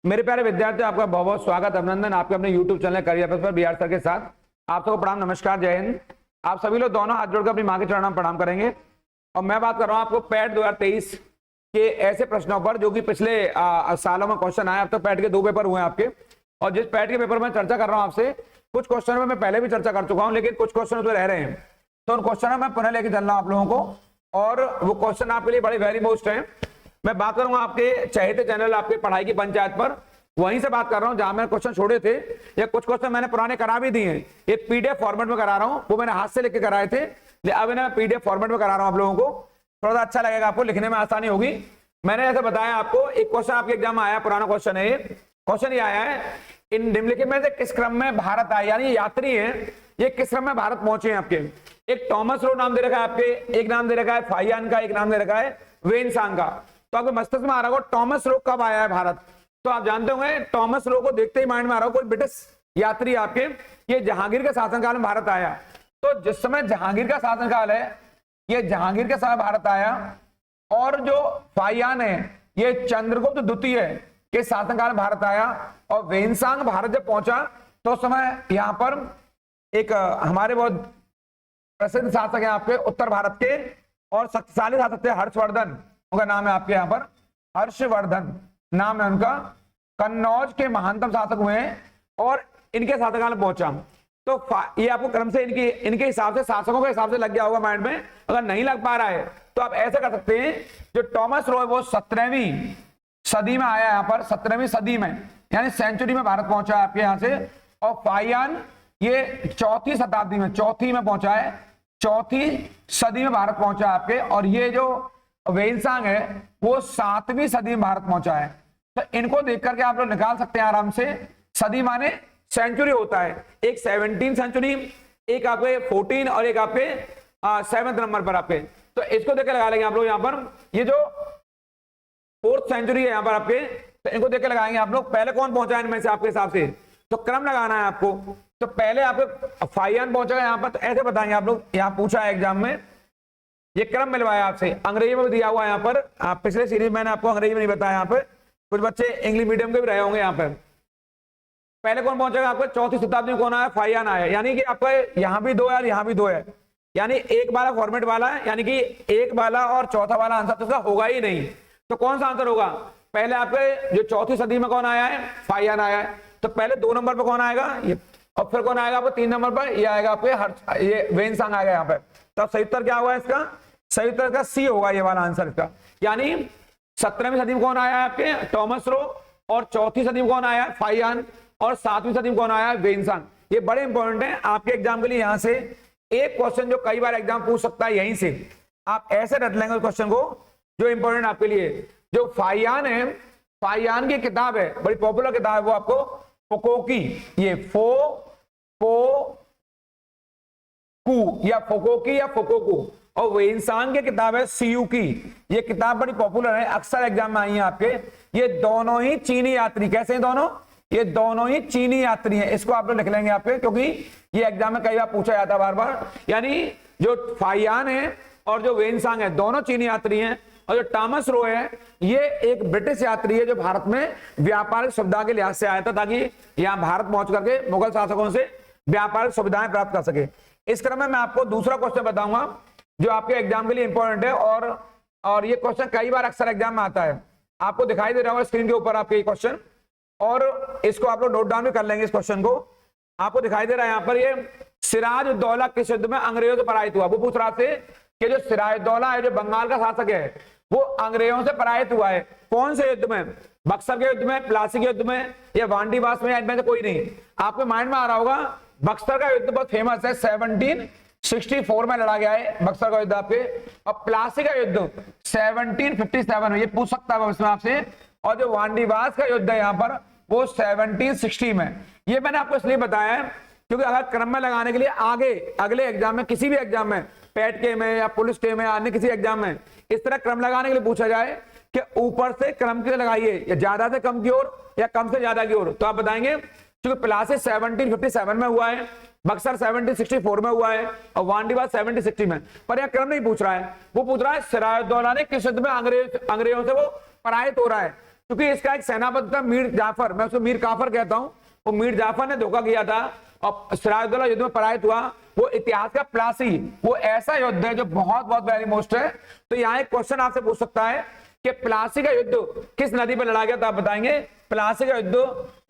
मेरे प्यारे विद्यार्थी, आपका बहुत बहुत स्वागत, अभिनंदन आपके अपने YouTube चैनल करियर पर बिहार सर के साथ। आप सबको प्रणाम, नमस्कार, जय हिंद। आप सभी लोग दोनों हाथ जोड़कर अपनी मां के चरणों में प्रणाम करेंगे। और मैं बात कर रहा हूं आपको पैट 2023 के ऐसे प्रश्नों पर जो कि पिछले सालों में क्वेश्चन आए। अब तो पैट के 2 पेपर हुए हैं आपके, और जिस पैट के पेपर में चर्चा कर रहा हूं आपसे, कुछ क्वेश्चन में मैं पहले भी चर्चा कर चुका हूं, लेकिन कुछ क्वेश्चन तो रह रहे हैं, तो उन क्वेश्चन में पुनः लेके चल रहा हूं आप लोगों को। और वो क्वेश्चन आपके लिए बड़े वेरी मोस्ट है। मैं बात करूंगा आपके चहेते चैनल आपके पढ़ाई की पंचायत पर, वहीं से बात कर रहा हूं जहां मैंने क्वेश्चन छोड़े थे, या कुछ क्वेश्चन मैंने पुराने करा भी दिए हैं। ये पीडीएफ फॉर्मेट में करा रहा हूं, वो मैंने हाथ से लिख के कराए थे, अब इन्हें पीडीएफ फॉर्मेट में करा रहा हूं आप लोगों को। थोड़ा सा अच्छा लगेगा, आपको लिखने में आसानी होगी। मैंने ऐसे बताया आपको, एक क्वेश्चन आपके एग्जाम में आया, पुराना क्वेश्चन है ये। क्वेश्चन ये आया है, इन निम्नलिखित में से किस क्रम में भारत आए, यानी यात्री है, ये किस क्रम में भारत पहुंचे हैं आपके। एक टॉमस रो नाम दे रखा है आपके, एक नाम दे रखा है फाइयान का, एक नाम दे रखा है वेनसांग का। तो आपके मस्तिष्क में आ रहा होगा टॉमस रो कब आया है भारत। तो आप जानते होंगे, टॉमस रो को देखते ही माइंड में आ रहा हो, कोई ब्रिटिश यात्री आपके, ये जहांगीर के शासनकाल में भारत आया। तो जिस समय जहांगीर का शासनकाल है, ये जहांगीर के समय भारत आया। और जो फाइयान है, ये चंद्रगुप्त द्वितीय के शासनकाल में भारत आया। और वेनसांग भारत जब पहुंचा तो उस समय यहाँ पर एक हमारे बहुत प्रसिद्ध शासक है आपके उत्तर भारत के, और शक्तिशाली शासक थे हर्षवर्धन, उनका नाम है आपके यहाँ पर हर्षवर्धन नाम है उनका। कन्नौज के महानतम शासक हुए हैं और इनके शासनकाल में पहुंचा। तो ये आपको क्रम से इनके हिसाब से, शासकों के हिसाब से लग गया होगा माइंड में। अगर नहीं लग पा रहा है तो आप ऐसा कर सकते हैं, जो टॉमस रो है वो 17वीं सदी में आया यहाँ पर, 17वीं सदी में, यानी सेंचुरी में भारत पहुंचा है आपके यहाँ से। और फाइयान ये 4वीं शताब्दी में, 4थी में पहुंचा है, 4थी सदी में भारत पहुंचा है आपके। और ये जो वेनसांग है वो 7वीं सदी में भारत पहुंचा है। तो इनको देख करके आप लोग निकाल सकते हैं आराम से। सदी माने सेंचुरी होता है, एक 17 सेंचुरी, एक आपके 14 और एक आपके 7th नंबर पर आपके। तो इसको देख के लगा लेंगे आप लोग यहाँ पर। ये जो 4th सेंचुरी है यहाँ पर आपके, तो इनको देख के लगाएंगे आप लोग, पहले कौन पहुंचा है इनमें से आपके हिसाब से। तो क्रम लगाना है आपको। तो पहले आपके फाइयान पहुंचा यहाँ पर, तो ऐसे बताएंगे आप लोग, यहाँ पूछा है एग्जाम में, ये क्रम मिलवाया आपसे, अंग्रेजी में भी दिया हुआ है यहाँ पर। पिछले सीरीज मैंने आपको अंग्रेजी में नहीं बताया, यहाँ पर कुछ बच्चे इंग्लिश मीडियम के भी रहे होंगे यहाँ पर। पहले कौन पहुंचेगा आपको, 4वीं शताब्दी में कौन आया, फाइयान आया। यानी कि आपका यहाँ भी 2 है और यहाँ भी 2 है, यानी एक वाला फॉर्मेट वाला है, यानी कि एक वाला और चौथा वाला आंसर तो इसका होगा ही नहीं। तो कौन सा आंसर होगा, पहले आपके जो 4वीं सदी में कौन आया है, फाइयान आया है। तो पहले 2 नंबर पर कौन आएगा, ये, और फिर कौन आएगा आपको 3 नंबर पर, ये आएगा आपके ये वेनसांग आएगा यहाँ पर। तो सही उत्तर क्या होगा इसका, सही उत्तर का सी होगा ये वाला आंसर इसका। यानी 17वीं सदी में कौन आया है आपके, टॉमस रो, और 4वीं सदी में कौन आया है, फाइयान, और 7वीं सदी में कौन आया है, वेनसांग। ये बड़े इंपॉर्टेंट है आपके एग्जाम के लिए। यहां से एक क्वेश्चन जो कई बार एग्जाम पूछ सकता है, यहीं से आप ऐसे रट लेंगे क्वेश्चन को, जो इंपॉर्टेंट आपके लिए। जो फाइयान है, फाइयान की किताब है, बड़ी पॉपुलर किताब है, वो आपको फोकोकी, ये या फोकोकी या फोकोकू। और वेनसांग की किताब है सीयूकी। ये किताब बड़ी पॉपुलर है, अक्सर एग्जाम में आई है आपके। ये दोनों ही चीनी यात्री, कैसे हैं दोनों, ये दोनों ही चीनी यात्री हैं। इसको आप लोग लिख लेंगे आपके, क्योंकि ये एग्जाम में कई बार पूछा जाता है बार बार। यानी जो फाइयान है और जो वेनसांग है, दोनों चीनी यात्री हैं। और जो टॉमस रो है, ये एक ब्रिटिश यात्री है, जो भारत में व्यापारिक सुविधा के लिहाज से आया था, ताकि यहाँ भारत पहुंच करके मुगल शासकों से व्यापारिक सुविधाएं प्राप्त कर सके। इस क्रम में मैं आपको दूसरा क्वेश्चन बताऊंगा, जो आपके एग्जाम के लिए इंपॉर्टेंट है। और ये क्वेश्चन कई बार अक्सर एग्जाम में आता है, आपको दिखाई दे रहा होगा स्क्रीन के ऊपर आपके क्वेश्चन, और इसको आप लोग नोट डाउन भी कर लेंगे। इस क्वेश्चन को आपको दिखाई दे रहा है यहाँ पर, ये सिराज उद्दौला किस युद्ध में अंग्रेजों से पराजित हुआ। वो पूछ रहा थे कि जो सिराज उद्दौला है, जो बंगाल का शासक है, वो अंग्रेजों से पराजित हुआ है, कौन से युद्ध में, बक्सर के युद्ध में, प्लासी के युद्ध में, या वांडीवास में, या इनमें से कोई नहीं। आपके माइंड में आ रहा होगा, बक्सर का युद्ध बहुत फेमस है, 1764 में लड़ा गया है बक्सर का युद्ध आपके। और प्लासी का युद्ध 1757 में, ये पूछ सकता है इसमें आपसे। और जो वांडीवास का युद्ध है यहाँ पर, वो 1760 में। ये मैंने आपको इसलिए बताया है क्योंकि अगर क्रम में लगाने के लिए आगे अगले एग्जाम में, किसी भी एग्जाम में, पैट के में या पुलिस के में, अन्य किसी एग्जाम में इस तरह क्रम लगाने के लिए पूछा जाए कि ऊपर से क्रम के लगाइए, या ज्यादा से कम की ओर या कम से ज्यादा की ओर, तो आप बताएंगे क्योंकि प्लासी 1757 में हुआ है, बक्सर 1764 में हुआ है, और वांडीवास 1760 में। पर यह क्रम नहीं पूछ रहा है, वो पूछ रहा है सिराजुद्दौला ने किस युद्ध में अंग्रेजों से वो पराजित हो रहा है। क्योंकि इसका एक सेनापति था मीर जाफर, मैं उसको मीर काफर कहता हूं, वो मीर जाफर ने धोखा किया था और सिराजुद्दौला युद्ध में पराजित हुआ। वो इतिहास का प्लासी, वो ऐसा युद्ध है जो बहुत बहुत वेरी मोस्ट है। तो यहाँ एक क्वेश्चन आपसे पूछ सकता है कि प्लासी का युद्ध किस नदी पर लड़ा गया, तो आप बताएंगे प्लासी का युद्ध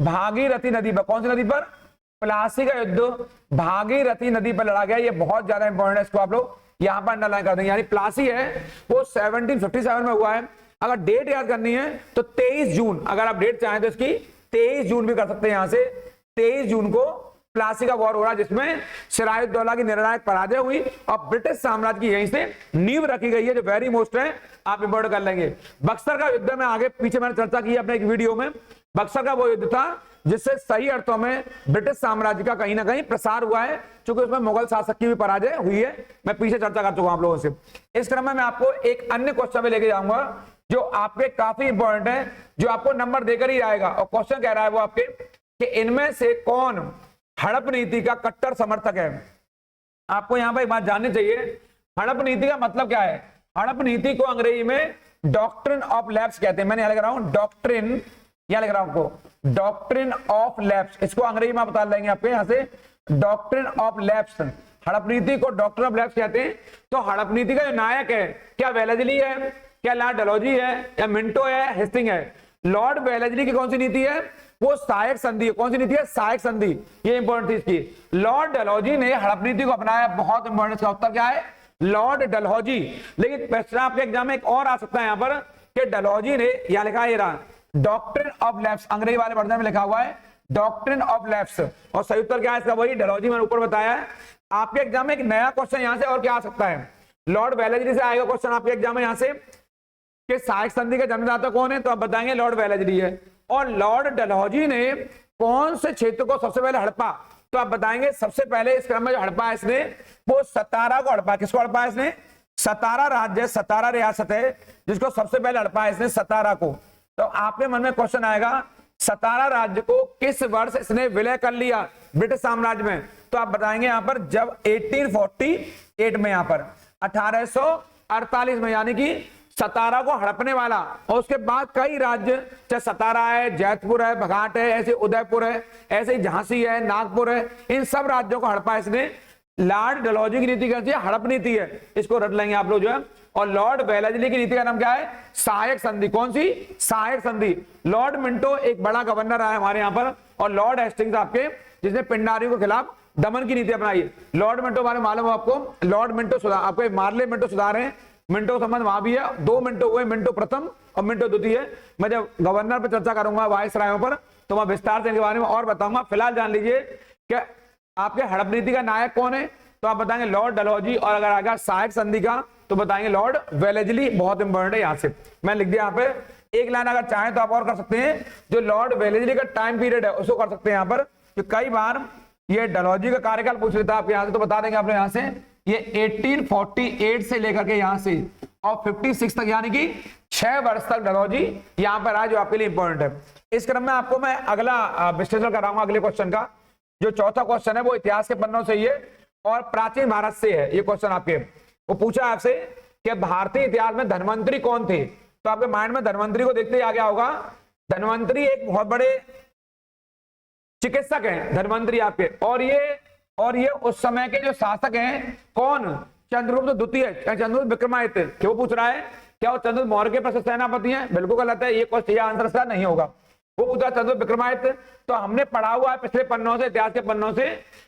भागीरथी नदी पर। कौन सी नदी पर? प्लासी का युद्ध भागीरथी नदी पर लड़ा गया। ये बहुत ज्यादा इंपॉर्टेंट है, इसको आप लोग यहां पर अंडरलाइन कर देंगे। यानी प्लासी है वो 1757 में हुआ है। अगर डेट याद करनी है तो 23 जून, अगर आप डेट चाहें तो इसकी 23 जून भी कर सकते हैं। यहां से 23 जून को प्लासी का वॉर हो रहा है, जिसमें सिराजुद्दौला की निर्णायक पराजय हुई और ब्रिटिश साम्राज्य की यहीं से नींव रखी गई है, जो वेरी मोस्ट है, आप इंपोर्ट कर लेंगे। बक्सर का युद्ध में आगे पीछे मैंने चर्चा की अपने एक वीडियो में। बक्सर का वो युद्ध था जिससे सही अर्थों में ब्रिटिश साम्राज्य का कहीं ना कहीं प्रसार हुआ है, क्योंकि उसमें मुगल शासक की भी पराजय हुई है। मैं पीछे चर्चा कर चुका हूं आप लोगों से। इस क्रम में मैं आपको एक अन्य क्वेश्चन में लेके जाऊंगा जो आपके काफी इंपॉर्टेंट है, जो आपको नंबर देकर ही आएगा। और क्वेश्चन कह रहा है वो आपके कि इनमें से कौन हड़प नीति का कट्टर समर्थक है। आपको यहां पर एक बात जाननी चाहिए, हड़प नीति का मतलब क्या है। हड़प नीति को अंग्रेजी में डॉक्ट्रिन ऑफ लैप्स कहते हैं। मैंने यहां लिख रहा हूं डॉक्ट्रिन, यहां लिख रहा हूं आपको डॉक्ट्रिन ऑफ लैप्स। इसको अंग्रेजी में बता लेंगे आपके यहां से डॉक्ट्रिन ऑफ लैप्स। हड़प नीति को डॉक्ट्रिन ऑफ लैप्स कहते हैं। तो हड़प नीति का जो नायक है, क्या वेलेस्ली है, क्या लॉर्ड डलहौजी है, या मिंटो है, हेस्टिंग है। लॉर्ड वेलेस्ली की कौन सी नीति है? वो सहायक संधि है। कौन सी नीति है? सहायक संधि। ये इंपॉर्टेंट थी इसकी। लॉर्ड डलहौजी ने हड़प नीति को अपनाया, बहुत इंपॉर्टेंट। इसका उत्तर क्या है? लॉर्ड डलहौजी। लेकिन क्वेश्चन आपके एग्जाम में एक और आ सकता है यहां पर कि डलहौजी ने, यहां लिखा है रहा डॉक्ट्रिन ऑफ लैप्स, अंग्रेजी वाले वर्जन में लिखा हुआ है डॉक्ट्रिन ऑफ लैप्स, और सही उत्तर क्या है इसका? वही डलहौजी, मैंने ऊपर बताया है। आपके एग्जाम में एक नया क्वेश्चन यहां से और क्या आ सकता है? लॉर्ड वेलेस्ली से आएगा क्वेश्चन आपके एग्जाम में यहां से कि सहायक संधि के जन्मदाता कौन है, तो आप बताएंगे लॉर्ड वेलेस्ली है। और लॉर्ड डलहौजी ने कौन से क्षेत्र को सबसे पहले हड़पा, तो आप बताएंगे सबसे पहले इस क्रम में जो हड़पा है इसने, वो सतारा को हड़पा। किसको हड़पा है इसने? सतारा राज्य, सतारा रियासत है जिसको सबसे पहले हड़पा है इसने, सतारा को। तो आपके मन में क्वेश्चन आएगा सतारा राज्य को किस वर्ष इसने विलय कर लिया ब्रिटिश साम्राज्य में, तो आप बताएंगे यहां पर जब 1848 में, यहां पर 1848 में, यानी कि सतारा को हड़पने वाला। और उसके बाद कई राज्य, चाहे सतारा है, जैतपुर है, बघाट है, ऐसे उदयपुर है, ऐसे ही झांसी है, नागपुर है, इन सब राज्यों को हड़पा इसने। लॉर्ड डलहौजी की नीति कैसी है? हड़प नीति है, इसको रट लेंगे आप लोग जो है। और लॉर्ड वेलेस्ली की नीति का नाम क्या है? सहायक संधि। कौन सी? सहायक संधि। लॉर्ड मिंटो एक बड़ा गवर्नर आया हमारे यहाँ पर, और लॉर्ड हेस्टिंग्स आपके, जिसने पिंडारियों के खिलाफ दमन की नीति अपनाई है। लॉर्ड मिंटो बारे मालूम है आपको? लॉर्ड मिंटो सुधार, आपको मार्ले मिंटो सुधार है, मिंटो संबंध वहां भी है। दो मिंटो हुए, मिंटो प्रथम और मिंटो द्वितीय। मैं जब गवर्नर पर चर्चा करूंगा वायसरायों पर, तो मैं विस्तार से इनके बारे में और बताऊंगा। फिलहाल जान लीजिए कि आपके हड़प नीति का नायक कौन है, तो आप बताएंगे लॉर्ड डलहौजी। और अगर आएगा सहायक संधि का तो बताएंगे लॉर्ड वेलेस्ली। बहुत इंपॉर्टेंट है, यहां से मैं लिख दिया। यहाँ पे एक लाइन अगर चाहें तो आप और कर सकते हैं, जो लॉर्ड वेलेस्ली का टाइम पीरियड है उसको कर सकते हैं यहाँ पर। तो कई बार ये डलहौजी का कार्यकाल पूछ लेता है आपके यहाँ से, तो बता देंगे आप लोग यहाँ से ये 1848 से लेकर के यहाँ से और 56 तक, यानी कि 6 वर्ष तक डलहौजी यहाँ पर आया, जो आपके लिए इंपॉर्टेंट है। इस क्रम में आपको मैं अगला विश्लेषण कराऊंगा अगले क्वेश्चन का। जो चौथा क्वेश्चन है वो इतिहास के पन्नों से ही है और प्राचीन भारत से है। ये क्वेश्चन आपके, वो पूछा आपसे कि भारतीय इतिहास में धन्वंतरी कौन थे, तो आपके माइंड में धन्वंतरी को देखते ही आ गया होगा। धन्वंतरी एक बहुत बड़े चिकित्सक हैं धन्वंतरी आपके, और ये उस समय के जो शासक हैं कौन? चंद्रगुप्त द्वितीय, चंद्रगुप्त विक्रमादित्य। क्यों पूछ रहा है? क्या वो चंद्रगुप्त मौर्य के प्रसिद्ध सेनापति हैं? बिल्कुल गलत है, ये क्वेश्चन आंसर इसका नहीं होगा। वो पूछा चंद्रगुप्त विक्रमादित्य, तो हमने पढ़ा हुआ है पिछले पन्नों से, इतिहास के पन्नों से,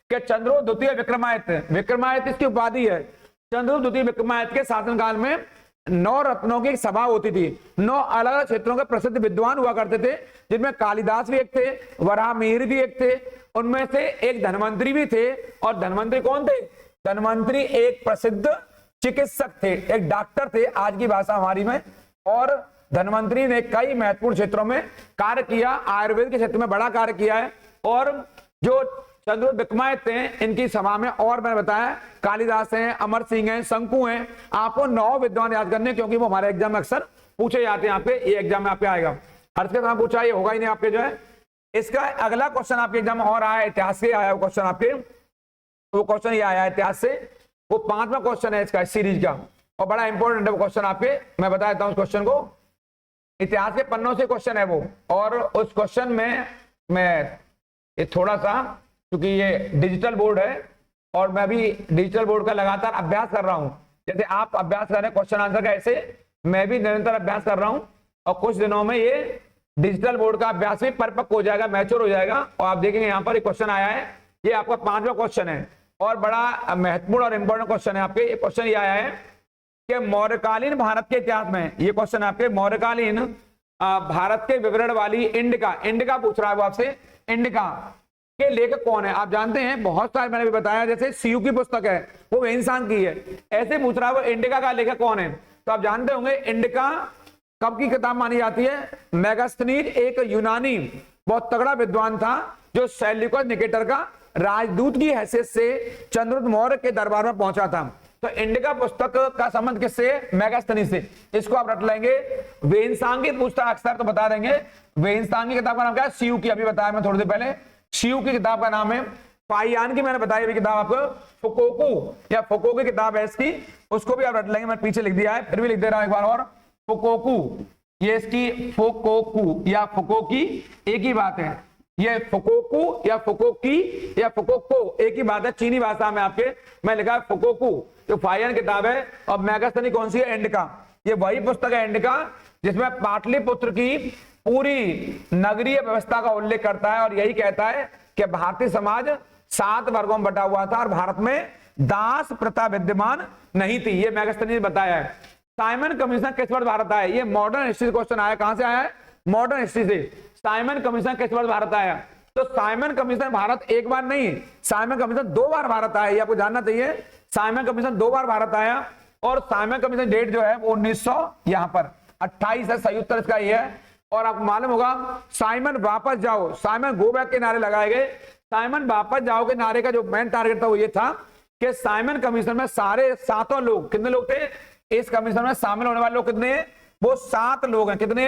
कि चंद्रगुप्त द्वितीय विक्रमादित्य, विक्रमादित्य इसकी उपाधि है। चंद्रगुप्त द्वितीय विक्रमादित्य के शासनकाल में 9 रत्नों की सभा होती थी। 9 अलग अलग क्षेत्रों के प्रसिद्ध विद्वान हुआ करते थे, जिनमें कालिदास भी एक थे, वराहमिहिर भी एक थे, उनमें से एक धन्वंतरी भी थे। और धन्वंतरी कौन थे? धन्वंतरी एक प्रसिद्ध चिकित्सक थे, एक डॉक्टर थे आज की भाषा हमारी में। और धन्वंतरी ने कई महत्वपूर्ण क्षेत्रों में कार्य किया, आयुर्वेद के क्षेत्र में बड़ा कार्य किया है। और जो चंद्रगुप्त विक्रमादित्य हैं, इनकी सभा में और मैंने बताया कालिदास हैं, अमर सिंह हैं, शंकु हैं। आपको 9 विद्वान याद करने, क्योंकि वो हमारे एग्जाम में अक्सर पूछे जाते हैं। आपके ये एग्जाम में आपके आएगा, अर्थ के समय पूछा, ये होगा ही नहीं आपके जो है। इसका अगला क्वेश्चन आपके एग्जाम में और आया, इतिहास से आया क्वेश्चन आपके, वो क्वेश्चन ये आया इतिहास से, वो 5वां क्वेश्चन है इसका सीरीज का, और बड़ा इंपॉर्टेंट है वो क्वेश्चन आपके। मैं बता देता हूं उस क्वेश्चन को। इतिहास के पन्नों से क्वेश्चन है वो, और उस क्वेश्चन में मैं ये थोड़ा सा, क्योंकि ये डिजिटल बोर्ड है और मैं भी डिजिटल बोर्ड का लगातार अभ्यास कर रहा हूं, जैसे आप अभ्यास कर रहे हैं क्वेश्चन आंसर का, ऐसे मैं भी निरंतर अभ्यास कर रहा हूं और कुछ दिनों में ये डिजिटल बोर्ड का अभ्यास भी परिपक्व हो जाएगा, मैच्योर हो जाएगा। और आप देखेंगे यहाँ पर एक क्वेश्चन आया है, ये आपका 5वां क्वेश्चन है और बड़ा महत्वपूर्ण और इंपॉर्टेंट क्वेश्चन है आपके। ये क्वेश्चन ये आया है कि मौर्यकालीन भारत के इतिहास में, ये क्वेश्चन आपके मौर्यकालीन भारत के विवरण वाली इंडिका पूछ रहा है वो आपसे, इंडिका के लेखक कौन है। आप जानते हैं बहुत सारे मैंने भी बताया, जैसे सीयू की पुस्तक है वो इंसान की है, ऐसे पूछ रहा है वो इंडिका का लेखक कौन है। तो आप जानते होंगे इंडिका कब की किताब मानी जाती है। मेगास्थनीज एक यूनानी बहुत तगड़ा विद्वान था जो सेल्यूकस निकेटर का राजदूत की हैसियत से चंद्रगुप्त मौर्य के दरबार में पहुंचा था। तो इंडिका पुस्तक का संबंध किससे, मेगास्थनीज से, इसको आप रट लेंगे। वेन्सांगी पूछता अक्सर तो बता देंगे। वेन्सांगी किताब का नाम क्या है, सीयू की, अभी बताया मैं थोड़ी देर पहले, सीयू की किताब का नाम है। फाइयान की मैंने बताई अभी किताब आपको, फुकोकू या फुको की किताब है इसकी, उसको भी आप रट लेंगे, मैं पीछे लिख दिया है फिर भी लिख दे रहा हूं एक बार और, फुकोकू, ये इसकी फुकोकू या फुकोकी एक ही बात है, ये फुकोकू या फुकोकी या फुकोको एक ही बात है, चीनी भाषा में आपके मैं लिखा है फुकोकू, जो फाइयान किताब है। और मेगास्थनी कौन सी है, इंडिका, ये वही पुस्तक है इंडिका जिसमें पाटलिपुत्र की पूरी नगरीय व्यवस्था का उल्लेख करता है और यही कहता है कि भारतीय समाज 7 वर्गों में बटा हुआ था और भारत में दास प्रथा विद्यमान नहीं थी, ये मेगास्थनी ने बताया है। साइमन कमीशन किस वर्ष भारत आया, ये मॉडर्न हिस्ट्री क्वेश्चन आया, कहां से आया है, मॉडर्न हिस्ट्री से। साइमन कमीशन किस वर्ष भारत आया, तो साइमन कमीशन भारत एक बार नहीं, साइमन कमीशन 2 बार भारत आया, ये आपको जानना चाहिए। साइमन कमीशन 2 बार भारत आया और साइमन कमीशन डेट जो है वो 1900 यहाँ पर 28 है, सही उत्तर इसका ये है। और आपको मालूम होगा साइमन वापस जाओ, साइमन गो बैक के नारे लगाए गए। साइमन वापस जाओ के नारे का जो मेन टारगेट था वो ये था कि साइमन कमीशन में सारे 7 लोग, कितने लोग थे इस कमीशन में शामिल होने वाले लोग, कितने, वो 7 लोग हैं, कितने,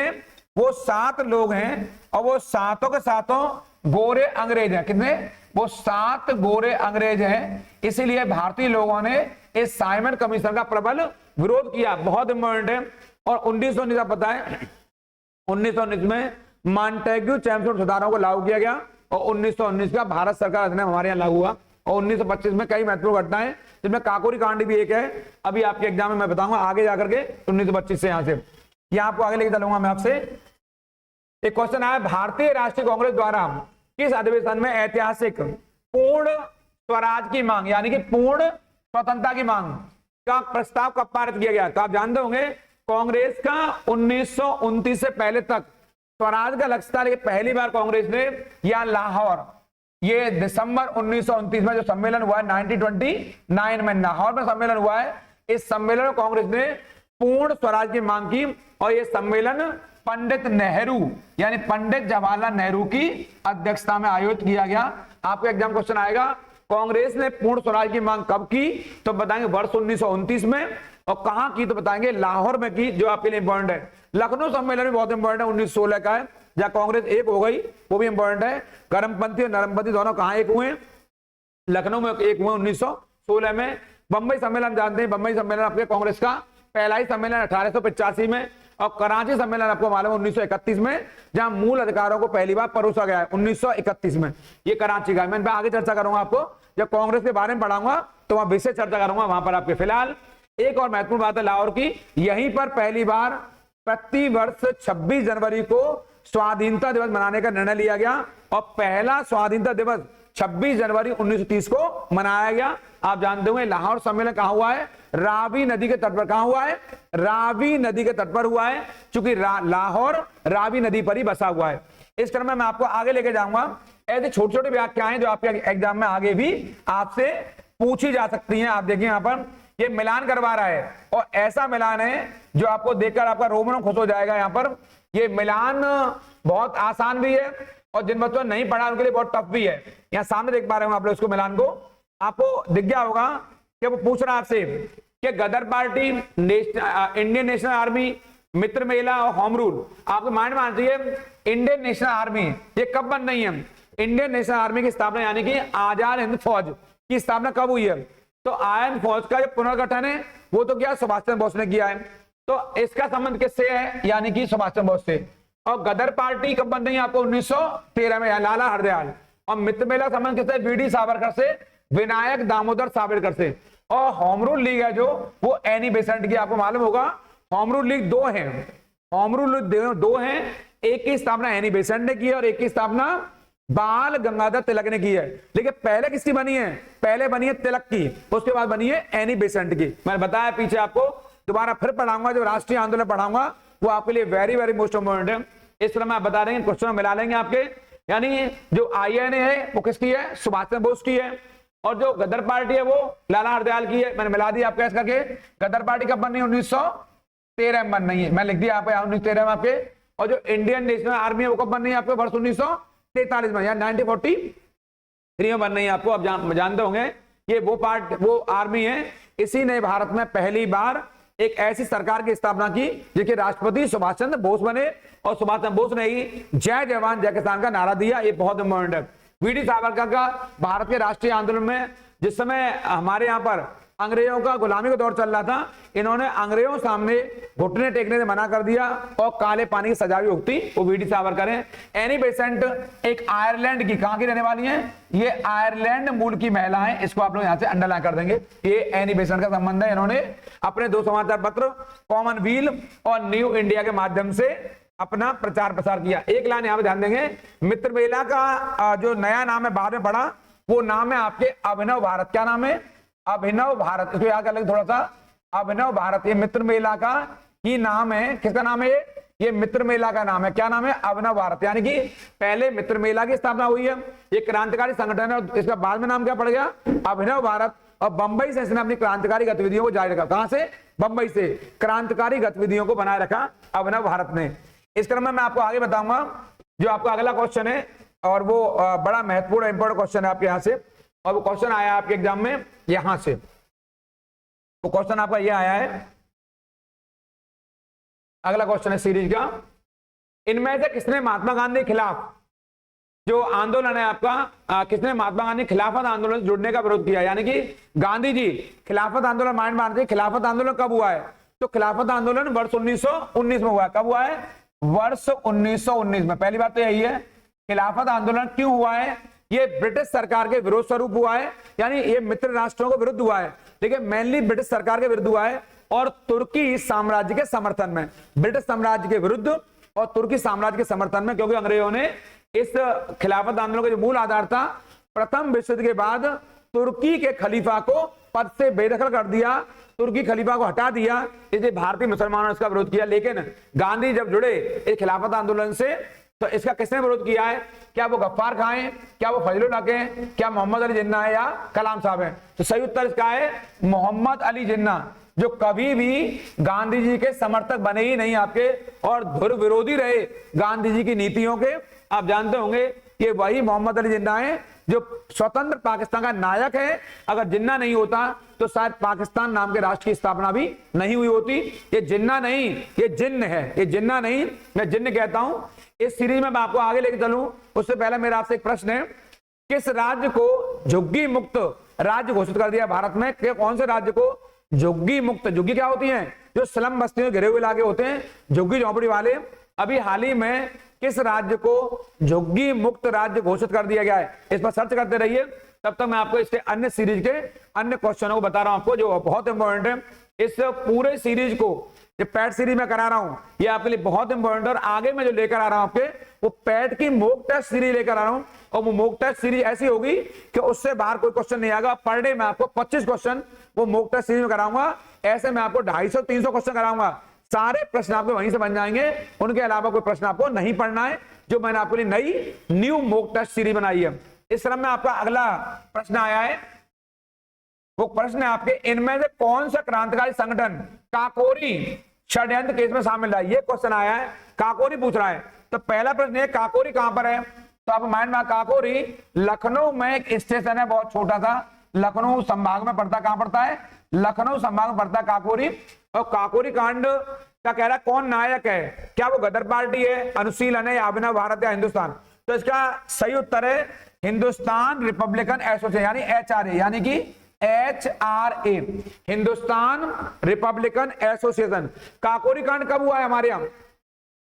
वो 7 लोग हैं और वो 7 के 7 गोरे अंग्रेज हैं, कितने, वो 7 गोरे अंग्रेज हैं। इसीलिए भारतीय लोगों ने इस साइमन कमीशन का प्रबल विरोध किया, बहुत इंपॉर्टेंट है। और 1919 का पता है, 1919 में मॉन्टेग्यू चैम्पियन सुधारों को लागू किया गया और 1919 का भारत सरकार अधिनियम हमारे यहाँ लागू हुआ। और 1925 में कई महत्वपूर्ण घटनाएं, जिसमें काकोरी कांड भी एक है, अभी आपके एग्जाम में मैं बताऊंगा आगे जाकर के 1925 से यहां से यहां आपको आगे लेके चलूंगा मैं आपसे। एक क्वेश्चन आया, भारतीय राष्ट्रीय कांग्रेस द्वारा किस अधिवेशन में ऐतिहासिक पूर्ण स्वराज की मांग यानी कि पूर्ण स्वतंत्रता की मांग का प्रस्ताव कब पारित किया गया। तो आप जानते होंगे कांग्रेस का 1929 से पहले तक स्वराज का लक्ष्य था, लेकिन पहली बार कांग्रेस ने या लाहौर, ये दिसंबर 1929 में जो सम्मेलन हुआ है 1929 में लाहौर में सम्मेलन हुआ है, इस सम्मेलन में कांग्रेस ने पूर्ण स्वराज की मांग की और यह सम्मेलन पंडित नेहरू यानी पंडित जवाहरलाल नेहरू की अध्यक्षता में आयोजित किया गया। आपको एग्जाम क्वेश्चन आएगा, कांग्रेस ने पूर्ण स्वराज की मांग कब की, तो बताएंगे वर्ष 1929 में, और कहां की तो बताएंगे लाहौर में की, जो आपके लिए इंपॉर्टेंट है। लखनऊ सम्मेलन भी बहुत इंपॉर्टेंट है, 1916 का है, जहां कांग्रेस एक हो गई, वो भी इंपॉर्टेंट है। गर्मपंथी और नरमपंथी दोनों कहां एक हुए, लखनऊ में एक हुए 1916 में। बंबई सम्मेलन जानते हैं, बंबई सम्मेलन आपके कांग्रेस का पहला ही सम्मेलन 1885 में, और कराची सम्मेलन आपको मालूम है 1931 में, जहां मूल अधिकारों को पहली बार परोसा गया है 1931 में, ये कराची का। मैं आगे चर्चा करूंगा, आपको जब कांग्रेस के बारे में पढ़ाऊंगा तो वहां विशेष चर्चा करूंगा वहां पर आपके। फिलहाल एक और महत्वपूर्ण बात है लाहौर की, यहीं पर पहली बार प्रति वर्ष 26 जनवरी को स्वाधीनता दिवस मनाने का निर्णय लिया गया और पहला स्वाधीनता दिवस 26 जनवरी 1930 को मनाया गया। आप जानते होंगे लाहौर सम्मेलन कहां हुआ है, रावी नदी के तट पर। कहां हुआ है, रावी नदी के तट पर हुआ है, क्योंकि लाहौर रावी नदी पर ही बसा हुआ है। इस क्रम में मैं आपको आगे लेके जाऊंगा, ऐसे छोटे छोटे व्याख्याएं जो आपके एग्जाम में आगे भी आपसे पूछी जा सकती हैं। आप देखिए यहाँ पर ये मिलान करवा रहा है और ऐसा मिलान है जो आपको देखकर आपका रोम खुश हो जाएगा। यहाँ पर ये मिलान बहुत आसान भी है और जिन बच्चों ने नहीं पढ़ा उनके लिए बहुत टफ भी है। यहाँ सामने देख पा रहे हो आप लोग उसको, मिलान को आपको दिख गया होगा कि वो पूछ रहा है आपसे कि गदर पार्टी, इंडियन नेशनल आर्मी, मित्र मेला और होम रूल। आपके माइंड में आना चाहिए इंडियन नेशनल आर्मी ये कब बन रही है। इंडियन नेशनल आर्मी की स्थापना यानी कि आजाद हिंद फौज की स्थापना कब हुई है, तो आयन फौज का जो पुनर्गठन है वो तो क्या सुभाष चंद्र बोस ने किया है। तो इसका संबंध किससे है, यानी कि सुभाष चंद्र बोस से। और गदर पार्टी कब बन रही है आपको, 1913 में, लाला हरदयाल। और मित्र मेला संबंध किससे, वीडी सावरकर से, विनायक दामोदर सावरकर से। और होम रूल लीग है जो, वो एनी बेसेंट की, आपको मालूम होगा। होम रूल लीग दो है, होम रूल लीग दो हैं, एक की स्थापना एनी बेसेंट ने की है और एक की स्थापना बाल गंगाधर तिलक ने की है। लेकिन पहले किसकी बनी है, पहले बनी है तिलक की, उसके बाद बनी है एनी बेसेंट की। मैंने बताया पीछे आपको, दोबारा फिर पढ़ाऊंगा, जो राष्ट्रीय आंदोलन पढ़ाऊंगा वो आपके लिए वेरी वेरी मोस्ट इंपोर्टेंट है। इस तरह मैं बता देंगे, क्वेश्चन मिला लेंगे आपके। यानी जो INA है वो किसकी है, सुभाष चंद्र बोस की है। और जो गदर पार्टी है वो लाला हरदयाल की है। मैंने मिला दी आपके ऐसा करके। गदर पार्टी कब बन रही है, 1913 में बन रही है, मैं लिख दिया यहाँ पे 1913 में आपके। और जो इंडियन नेशनल आर्मी है वो कब बन रही है आपके, वर्ष 1943 में, या 1943 में बन रही है आपको। आप जानते होंगे ये वो आर्मी है, इसी ने भारत में पहली बार एक ऐसी सरकार की स्थापना की जिसके राष्ट्रपति सुभाष चंद्र बोस बने। और सुभाष चंद्र बोस ने ही जय जवान जय किसान का नारा दिया, ये बहुत इंपॉर्टेंट है। वीडी सावरकर का भारत के राष्ट्रीय आंदोलन में, जिस समय हमारे यहाँ पर अंग्रेजों का गुलामी का दौर चल रहा था, इन्होंने अंग्रेजों सामने घुटने टेकने से मना कर दिया और काले पानी की सजा भी भुगती, वो वीडी सावरकर है। एनी बेसेंट एक आयरलैंड की, कहां की रहने वाली है, ये आयरलैंड मूल की महिला है, इसको आप लोग यहां से अंडरलाइन कर देंगे। ये एनी बेसेंट का संबंध है। इन्होंने अपने 2 समाचार पत्र कॉमनवेल्थ और न्यू इंडिया के माध्यम से अपना प्रचार प्रसार किया। एक लाइन यहां पर ध्यान देंगे, मित्र मेला का जो नया नाम है बाद में पढ़ा, वो नाम है आपके अभिनव भारत। क्या नाम है, अभिनव भारत। इसको याद कर लेंगे थोड़ा सा, अभिनव भारत। ये मित्र मेला का ही नाम है, किसका नाम है ये मित्र मेला का नाम है। क्या नाम है, अभिनव भारत। यानी कि पहले मित्र मेला की स्थापना हुई है, ये क्रांतिकारी संगठन है, इसका बाद में नाम क्या पड़ गया, अभिनव भारत। और बंबई से इसने अपनी क्रांतिकारी गतिविधियों को जारी रखा। कहां से, बंबई से क्रांतिकारी गतिविधियों को बनाए रखा अभिनव भारत ने। इस क्रम में मैं आपको आगे बताऊंगा जो आपका अगला क्वेश्चन है, और वो बड़ा महत्वपूर्ण इंपॉर्टेंट क्वेश्चन है आपके यहां से। और वो क्वेश्चन आया आपके एग्जाम में यहां से, वो क्वेश्चन आपका ये आया है, अगला क्वेश्चन है सीरीज का, इनमें से किसने महात्मा गांधी के खिलाफ जो आंदोलन है आपका, किसने महात्मा गांधी खिलाफत आंदोलन से जुड़ने का विरोध किया। यानी कि गांधी जी खिलाफत आंदोलन, माइंड मारते, खिलाफत आंदोलन कब हुआ है, तो खिलाफत आंदोलन वर्ष 1919 में हुआ है। कब हुआ है, वर्ष 1919 में। पहली बात तो यही है, खिलाफत आंदोलन क्यों हुआ है, ये ब्रिटिश सरकार के विरोध स्वरूप हुआ है, यानी ये मित्र राष्ट्रों के विरुद्ध हुआ है, लेकिन मेनली ब्रिटिश सरकार के विरुद्ध हुआ है और तुर्की साम्राज्य के समर्थन में। ब्रिटिश साम्राज्य के विरुद्ध और तुर्की साम्राज्य के समर्थन में, क्योंकि अंग्रेजों ने इस खिलाफत आंदोलन का जो मूल आधार था, प्रथम विश्व युद्ध के बाद तुर्की के खलीफा को पद से बेदखल कर दिया, तुर्की खलीफा को हटा दिया, इसलिए भारतीय मुसलमानों ने इसका विरोध किया। लेकिन गांधी जब जुड़े इस खिलाफत आंदोलन से, तो इसका किसने विरोध किया है, क्या वो गफ्फार खां हैं, क्या वो फजलुल हक हैं, क्या मोहम्मद अली जिन्ना है, या कलाम साहब हैं। तो सही उत्तर इसका है मोहम्मद अली जिन्ना, जो कभी भी गांधी जी के समर्थक बने ही नहीं आपके, और धुर विरोधी रहे गांधी जी की नीतियों के। आप जानते होंगे कि वही मोहम्मद अली जिन्ना है जो स्वतंत्र पाकिस्तान का नायक है। अगर जिन्ना नहीं होता तो शायद पाकिस्तान नाम के राष्ट्र की स्थापना भी नहीं हुई होती। ये जिन्ना नहीं, ये जिन्न है, ये जिन्ना नहीं, मैं जिन्न कहता हूं। इस सीरीज में मैं आपको आगे लेके चलूं उससे पहले मेरा आपसे एक प्रश्न है, किस राज्य को झुग्गी मुक्त राज्य घोषित कर दिया भारत में, कौन से राज्य को झुग्गी मुक्त, झुग्गी क्या होती है, जो स्लम बस्तियों घिरे हुए इलाके होते हैं, झुग्गी झोंपड़ी वाले, अभी हाल ही में किस राज्य को झुग्गी मुक्त राज्य घोषित कर दिया गया है। इस पर सर्च करते रहिए, तब तक मैं आपको इसके अन्य सीरीज के अन्य क्वेश्चनों को बता रहा हूं आपको, जो बहुत इंपॉर्टेंट है। इस पूरे सीरीज को, ये पैट सीरीज में करा रहा हूं, ये आपके लिए बहुत इंपॉर्टेंट है। और आगे मैं जो लेकर आ रहा हूं आपके, वो पैट की मॉक टेस्ट सीरीज लेकर आ रहा हूं, और वो मॉक टेस्ट सीरीज ऐसी होगी कि उससे बाहर कोई क्वेश्चन नहीं आएगा। पर डे मैं आपको 25 क्वेश्चन वो मॉक टेस्ट सीरीज में कराऊंगा। ऐसे मैं आपको 250-300 क्वेश्चन कराऊंगा, सारे प्रश्न आपको वहीं से बन जाएंगे, उनके अलावा कोई प्रश्न आपको नहीं पढ़ना है, जो मैंने आपके लिए नई न्यू मॉक टेस्ट सीरीज बनाई है। इस क्रम में आपका अगला प्रश्न आया है, वो प्रश्न है आपके, इनमें से कौन सा क्रांतिकारी संगठन काकोरी षड्यंत्र केस में शामिल है। ये क्वेश्चन आया है, काकोरी पूछ रहा है। तो पहला प्रश्न है, काकोरी कहां पर है, तो आप माइंड में, काकोरी लखनऊ में एक स्टेशन है, बहुत छोटा सा, लखनऊ संभाग में पड़ता। कहां पड़ता है, लखनऊ संभाग में पड़ता काकोरी। और काकोरी कांड का कह रहा है कौन नायक है, क्या वो गदर पार्टी है, अनुशीलन है, या अभिनव भारत, या हिंदुस्तान। तो इसका सही उत्तर है हिंदुस्तान रिपब्लिकन एसोसिएशन, यानी HRA, यानी कि HRA, Hindustan Republican association. Kakori कांड कब हुआ है हमारे यहाँ,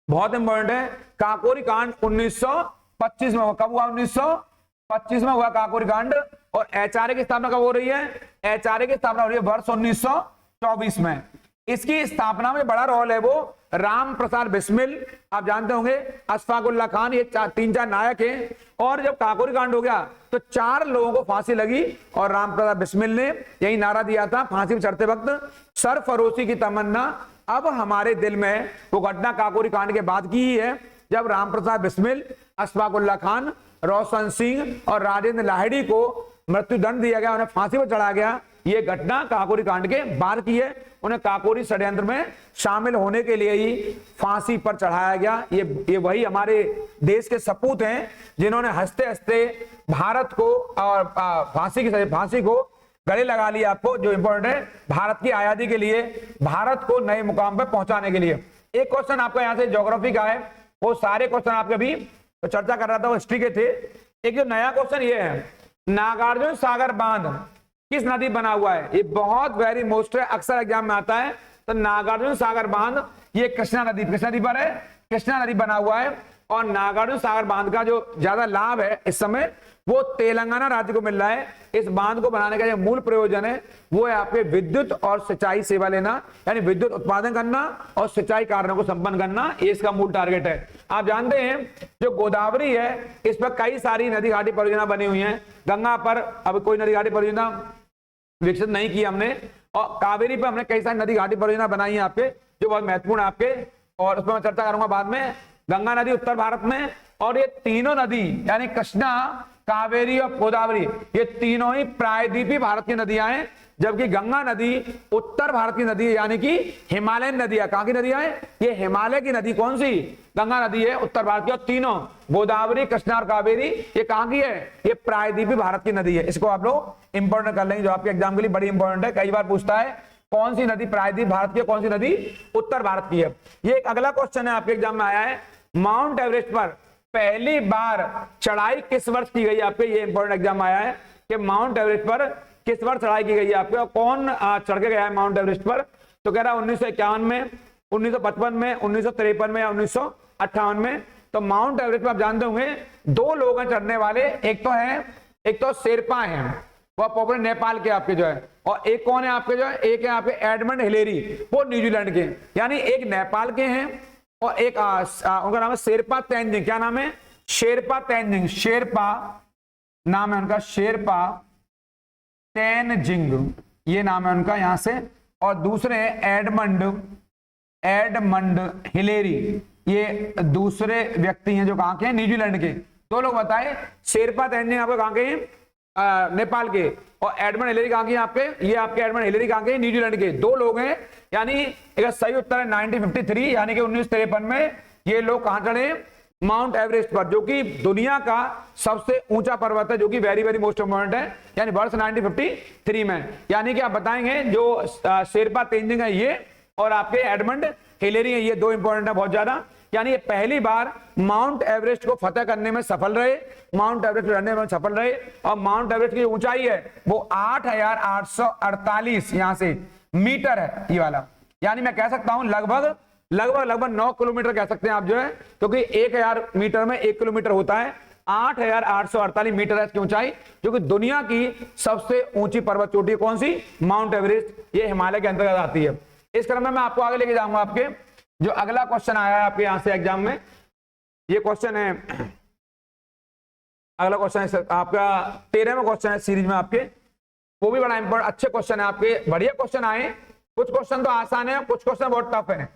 बहुत इंपॉर्टेंट है। काकोरी कांड 1925 में हुआ। कब हुआ? 1925 में हुआ काकोरी कांड। और HRA की स्थापना कब हो रही है? HRA की स्थापना हो रही है वर्ष 1924 में। इसकी स्थापना में बड़ा रोल है वो राम प्रसाद बिस्मिल, आप जानते होंगे, अशफाक उल्लाह खान, ये 3-4 नायक हैं। और जब काकोरी कांड हो गया तो 4 लोगों को फांसी लगी और राम प्रसाद बिस्मिल ने यही नारा दिया था फांसी पर चढ़ते वक्त, सरफरोशी की तमन्ना अब हमारे दिल में। वो घटना काकोरी कांड के बाद की ही है, जब राम प्रसाद बिस्मिल, अशफाक उल्लाह खान, रोशन सिंह और राजेंद्र लाहिड़ी को मृत्युदंड दिया गया, उन्हें फांसी पर चढ़ाया गया। ये घटना काकोरी कांड के बाद की है। उन्हें काकोरी षड्यंत्र में शामिल होने के लिए ही फांसी पर चढ़ाया गया। ये वही हमारे देश के सपूत हैं जिन्होंने हंसते हंसते भारत को और फांसी को गले लगा लिया। आपको जो इंपॉर्टेंट है, भारत की आजादी के लिए, भारत को नए मुकाम पर पहुंचाने के लिए। एक क्वेश्चन आपका यहाँ से ज्योग्राफी का है, वो सारे क्वेश्चन आपके अभी तो चर्चा कर रहा था वो हिस्ट्री के थे। एक जो नया क्वेश्चन ये है, नागार्जुन सागर बांध किस नदी बना हुआ है? ये बहुत वेरी मोस्ट है, अक्सर एग्जाम में आता है। तो नागार्जुन सागर बांध ये कृष्णा नदी पर है, कृष्णा नदी बना हुआ है। और नागार्जुन सागर बांध का जो ज्यादा लाभ है इस समय वो तेलंगाना राज्य को मिल रहा है। इस बांध को बनाने का जो मूल प्रयोजन है वो है आपके विद्युत और सिंचाई सेवा लेना, यानी विद्युत उत्पादन करना और सिंचाई कार्यों को संपन्न करना, ये इसका मूल टारगेट है। आप जानते हैं जो गोदावरी है इस पर कई सारी नदी घाटी परियोजना बनी हुई है। गंगा पर अब कोई नदी घाटी परियोजना विकसित नहीं की हमने, और कावेरी पर हमने कई सारी नदी घाटी परियोजना बनाई है आपके, जो बहुत महत्वपूर्ण है आपके, और उस पर मैं चर्चा करूंगा बाद में। गंगा नदी उत्तर भारत में, और ये तीनों नदी यानी कृष्णा, कावेरी और गोदावरी, ये तीनों ही प्रायद्वीपीय भारत की नदियां हैं। जबकि गंगा नदी उत्तर भारत की नदी है, यानी कि हिमालयन नदियां। कहां की नदियां हैं? ये हिमालय की नदी कौन सी? गंगा नदी है उत्तर भारत की। और तीनों गोदावरी, कृष्णा और कावेरी ये कहां की है? ये प्रायद्वीपीय भारत की नदी है। इसको आप लोग इंपॉर्टेंट कर लेंगे, जो आपके एग्जाम के लिए बड़ी इंपॉर्टेंट है। कई बार पूछता है कौन सी नदी प्रायद्वीप भारत की है, कौन सी नदी उत्तर भारत की है। ये एक अगला क्वेश्चन है आपके एग्जाम में आया है, माउंट एवरेस्ट पर पहली बार चढ़ाई किस वर्ष की गई? आपके ये इंपॉर्टेंट एग्जाम आया है कि माउंट एवरेस्ट पर किस वर्ष चढ़ाई की गई है आपके, और कौन चढ़ के गया है माउंट एवरेस्ट पर? तो कह रहा है 1951 में, 1955 में, 1953 में या 1958 में। तो माउंट एवरेस्ट पर आप जानते होंगे 2 लोग हैं चढ़ने वाले, एक तो शेरपा हैं, वह पॉपुलर नेपाल के आपके जो है, और एक कौन है आपके जो है, एक है आपके एडमंड हिलेरी, वो न्यूजीलैंड के। यानी एक नेपाल के हैं और एक उनका नाम है शेरपा तेंजिंग। क्या नाम है? शेरपा तेंजिंग, शेरपा नाम है उनका, शेरपा तेंजिंग ये नाम है उनका यहां से। और दूसरे हैं एडमंड हिलेरी, ये दूसरे व्यक्ति हैं जो कहां के हैं? न्यूजीलैंड के। 2 लोग बताए, शेरपा तेंजिंग आपके कहां के हैं? नेपाल के, और एडमंड हिलेरी कहां के? आपके ये आपके एडमंड हिलेरी कहां के? न्यूजीलैंड के। 2 लोग हैं, यानी एक सही उत्तर है 1953, यानी कि 1953 में ये लोग कहां चढ़े? माउंट एवरेस्ट पर, जो कि दुनिया का सबसे ऊंचा पर्वत है, जो कि वेरी वेरी मोस्ट इंपॉर्टेंट है, यानी वर्ष 1953 में। यानी कि आप बताएंगे जो शेरपा तेंजिंग है ये, और आपके एडमंड हिलेरी है, ये 2 इंपॉर्टेंट है बहुत ज्यादा। यानी ये पहली बार माउंट एवरेस्ट को फतेह करने में सफल रहे, माउंट एवरेस्ट चढ़ने में सफल रहे। और माउंट एवरेस्ट की ऊंचाई है वो 8,848 यहां से मीटर है ये वाला, यानी मैं कह सकता हूं लगभग 9 किलोमीटर कह सकते हैं आप जो है, क्योंकि 1000 मीटर में 1 किलोमीटर होता है। 8,848 मीटर है इसकी ऊंचाई, जो कि दुनिया की सबसे ऊंची पर्वत चोटी कौन सी? माउंट एवरेस्ट, ये हिमालय के अंतर्गत आती है। इस क्रम में मैं आपको आगे लेके जाऊंगा। आपके जो अगला क्वेश्चन आया है आपके यहां से एग्जाम में, ये क्वेश्चन है, अगला क्वेश्चन है आपका 13वां क्वेश्चन है सीरीज में आपके, वो भी बड़ा इंपॉर्टेंट अच्छे क्वेश्चन है आपके, बढ़िया क्वेश्चन आए। कुछ क्वेश्चन तो आसान है, कुछ क्वेश्चन बहुत टफ है।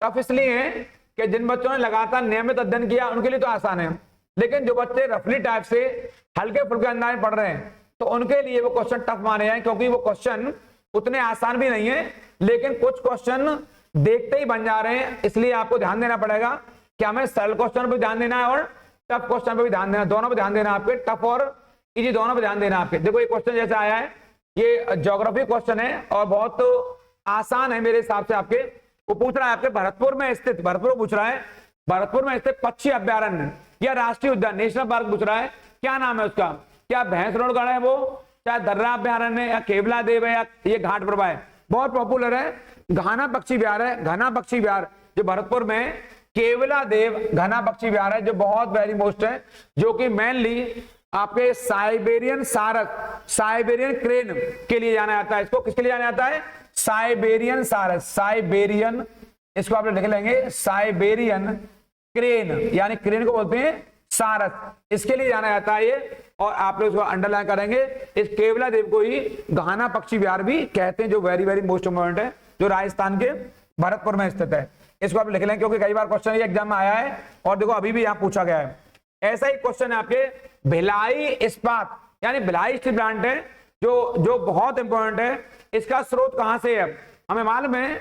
टफ इसलिए है कि जिन बच्चों ने लगातार नियमित अध्ययन किया उनके लिए तो आसान है, लेकिन जो बच्चे रफली टाइप से हल्के फुल्के अंदाज में पढ़ रहे हैं तो उनके लिए वो क्वेश्चन टफ माने जाए, क्योंकि वो क्वेश्चन उतने आसान भी नहीं है, लेकिन कुछ क्वेश्चन देखते ही बन जा रहे हैं। इसलिए आपको ध्यान देना पड़ेगा कि हमें सरल क्वेश्चन पर ध्यान देना है और टफ क्वेश्चन पर भी ध्यान देना, दोनों पर ध्यान देना है आपके, टफ और इजी दोनों पर ध्यान देना है आपके। देखो ये क्वेश्चन जैसे आया है, ये ज्योग्राफी क्वेश्चन है और बहुत आसान है मेरे हिसाब से। आपके वो पूछ रहा है आपके भरतपुर में स्थित, भरतपुर पूछ रहा है, भरतपुर में स्थित पक्षी अभ्यारण्य या राष्ट्रीय उद्यान, नेशनल पार्क पूछ रहा है, क्या नाम है उसका? क्या भैंसरोडगढ़ है वो, चाहे दर्रा अभ्यारण्य या केवला देव है या ये घाट प्रभा है, बहुत पॉपुलर है। घना पक्षी विहार है, घना पक्षी विहार जो भरतपुर में केवला देव घना पक्षी विहार है, जो बहुत वेरी मोस्ट है, जो कि मेनली आपके साइबेरियन सारस, साइबेरियन क्रेन के लिए जाना जाता है। इसको किसके लिए जाना जाता है? साइबेरियन सारस, साइबेरियन, इसको आप लोग लिख लेंगे साइबेरियन क्रेन, यानी क्रेन को बोलते हैं सारस, इसके लिए जाना जाता है ये। और आप लोग इसको अंडरलाइन करेंगे, इस केवला देव को ही घाना पक्षी विहार भी कहते हैं, जो वेरी वेरी मोस्ट इंपोर्टेंट है, जो राजस्थान के भरतपुर में स्थित है। इसको आप लिख लेंगे क्योंकि कई बार क्वेश्चन एग्जाम में आया है और देखो अभी भी यहाँ पूछा गया है। ऐसा ही क्वेश्चन है आपके भिलाई इस्पात, यानी भिलाई स्टील प्लांट है जो बहुत इंपॉर्टेंट है। इसका स्रोत कहां से है? हमें मालूम है